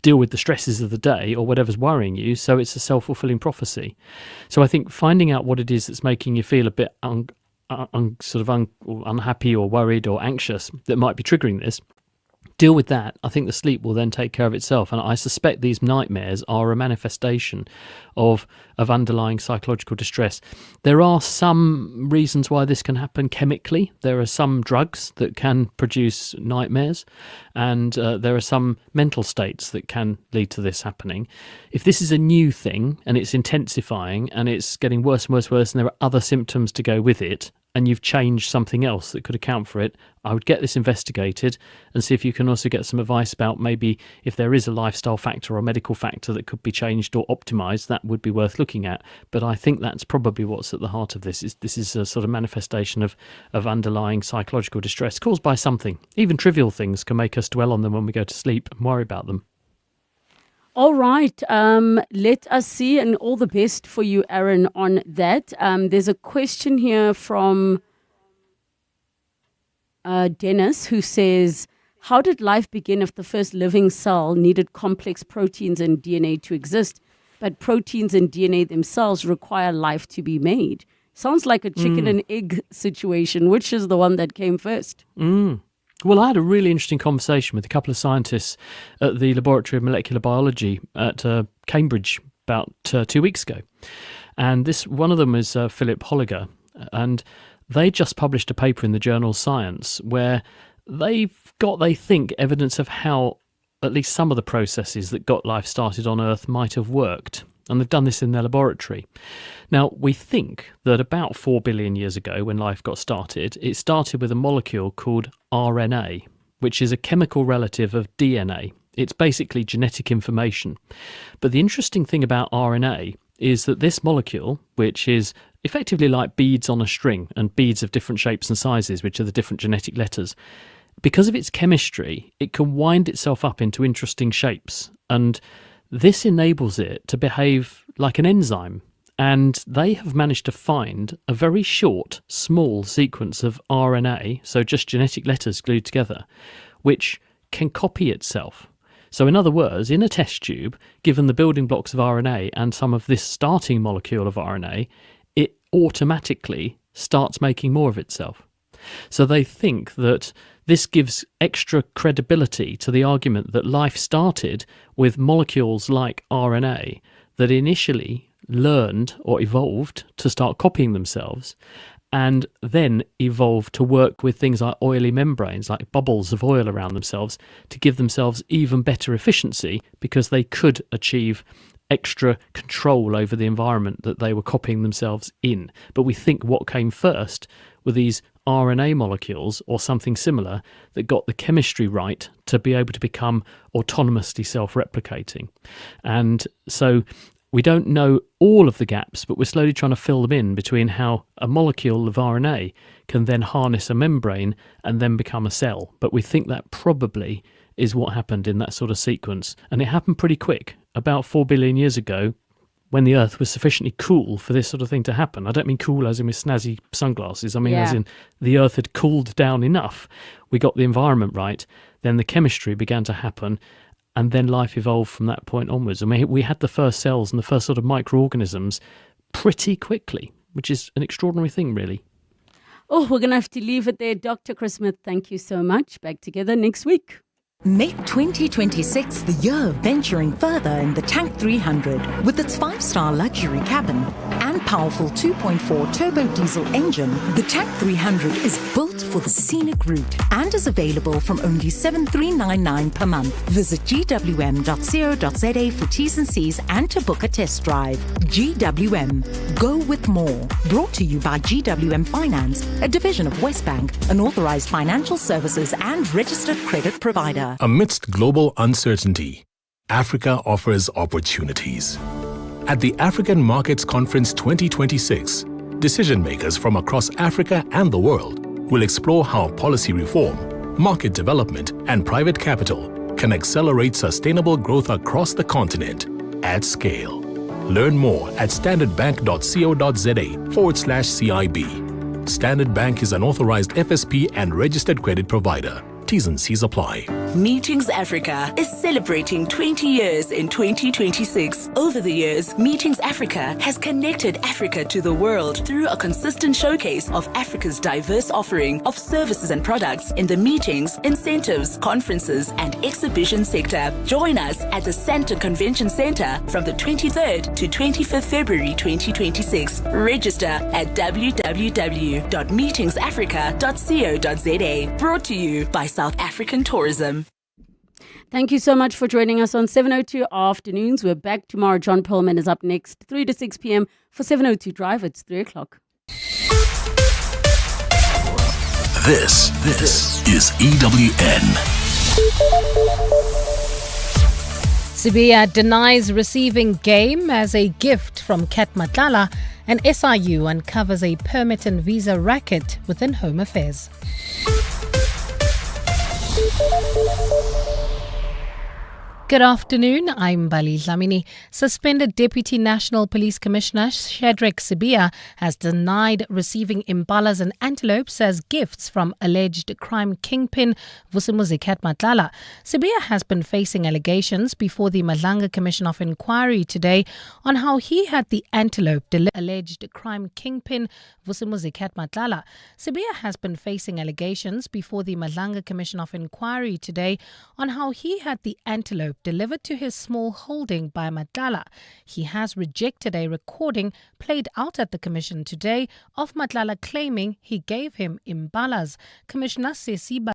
deal with the stresses of the day or whatever's worrying you. So it's a self-fulfilling prophecy. So I think finding out what it is that's making you feel a bit unhappy or worried or anxious that might be triggering this, deal with that. I think the sleep will then take care of itself. And I suspect these nightmares are a manifestation of underlying psychological distress. There are some reasons why this can happen chemically. There are some drugs that can produce nightmares, and there are some mental states that can lead to this happening. If this is a new thing and it's intensifying and it's getting worse and worse and worse, and there are other symptoms to go with it, and you've changed something else that could account for it, I would get this investigated and see if you can also get some advice about maybe if there is a lifestyle factor or medical factor that could be changed or optimised. That would be worth looking at. But I think that's probably what's at the heart of this. This is a sort of manifestation of underlying psychological distress caused by something. Even trivial things can make us dwell on them when we go to sleep and worry about them. All right. Let us see, and all the best for you, Aaron, on that. There's a question here from Dennis, who says, how did life begin if the first living cell needed complex proteins and DNA to exist, but proteins and DNA themselves require life to be made? Sounds like a chicken and egg situation. Which is the one that came first? Well, I had a really interesting conversation with a couple of scientists at the Laboratory of Molecular Biology at Cambridge about 2 weeks ago. And one of them is Philip Holliger. And they just published a paper in the journal Science where they've got, they think, evidence of how at least some of the processes that got life started on Earth might have worked. And they've done this in their laboratory. Now, we think that about 4 billion years ago, when life got started, it started with a molecule called RNA, which is a chemical relative of DNA. It's basically genetic information. But the interesting thing about RNA is that this molecule, which is effectively like beads on a string, and beads of different shapes and sizes, which are the different genetic letters, because of its chemistry, it can wind itself up into interesting shapes. And this enables it to behave like an enzyme, and they have managed to find a very short, small sequence of RNA, so just genetic letters glued together, which can copy itself. So in other words, in a test tube, given the building blocks of RNA and some of this starting molecule of RNA, it automatically starts making more of itself. So they think that this gives extra credibility to the argument that life started with molecules like RNA that initially learned or evolved to start copying themselves and then evolved to work with things like oily membranes, like bubbles of oil around themselves, to give themselves even better efficiency because they could achieve extra control over the environment that they were copying themselves in. But we think what came first were these RNA molecules or something similar that got the chemistry right to be able to become autonomously self-replicating. And so we don't know all of the gaps, but we're slowly trying to fill them in between how a molecule of RNA can then harness a membrane and then become a cell. But we think that probably is what happened in that sort of sequence. And it happened pretty quick, about 4 billion years ago, when the Earth was sufficiently cool for this sort of thing to happen. I don't mean cool as in with snazzy sunglasses. I mean as in the Earth had cooled down enough. We got the environment right. Then the chemistry began to happen. And then life evolved from that point onwards. I mean, we had the first cells and the first sort of microorganisms pretty quickly, which is an extraordinary thing, really. Oh, we're going to have to leave it there. Dr. Chris Smith, thank you so much. Back together next week. Make 2026 the year of venturing further in the Tank 300 with its 5-star luxury cabin and powerful 2.4 turbo diesel engine. The Tank 300 is built for the scenic route and is available from only $7,399 per month. Visit gwm.co.za for T's and C's and to book a test drive. GWM, go with more. Brought to you by GWM Finance, a division of Westbank, an authorized financial services and registered credit provider. Amidst global uncertainty, Africa offers opportunities. At the African Markets Conference 2026, decision makers from across Africa and the world will explore how policy reform, market development, and private capital can accelerate sustainable growth across the continent at scale. Learn more at standardbank.co.za/CIB. Standard Bank is an authorized FSP and registered credit provider. T's and C's apply. Meetings Africa is celebrating 20 years in 2026. Over the years, Meetings Africa has connected Africa to the world through a consistent showcase of Africa's diverse offering of services and products in the meetings, incentives, conferences, and exhibition sector. Join us at the Santa Convention Center from the 23rd to 25th February 2026. Register at www.meetingsafrica.co.za. Brought to you by South African Tourism. Thank you so much for joining us on 702 Afternoons. We're back tomorrow. John Perlman is up next, 3 to 6 p.m. for 702 Drive. It's 3 o'clock. This is EWN. Sibiya denies receiving game as a gift from Kat Matlala, and SIU uncovers a permit and visa racket within Home Affairs. Good afternoon, I'm Bali Dlamini. Suspended Deputy National Police Commissioner Shadrack Sibiya has denied receiving imbalas and antelopes as gifts from alleged crime kingpin Vusimuzi Kat Matlala. Sibiya has been facing allegations before the Madlanga Commission of Inquiry today on how he had the antelope alleged crime kingpin Vusimuzi Kat Matlala. Sibiya has been facing allegations before the Madlanga Commission of Inquiry today on how he had the antelope delivered to his small holding by Matlala. He has rejected a recording played out at the commission today of Matlala claiming he gave him imbalas. Commissioner Sesiba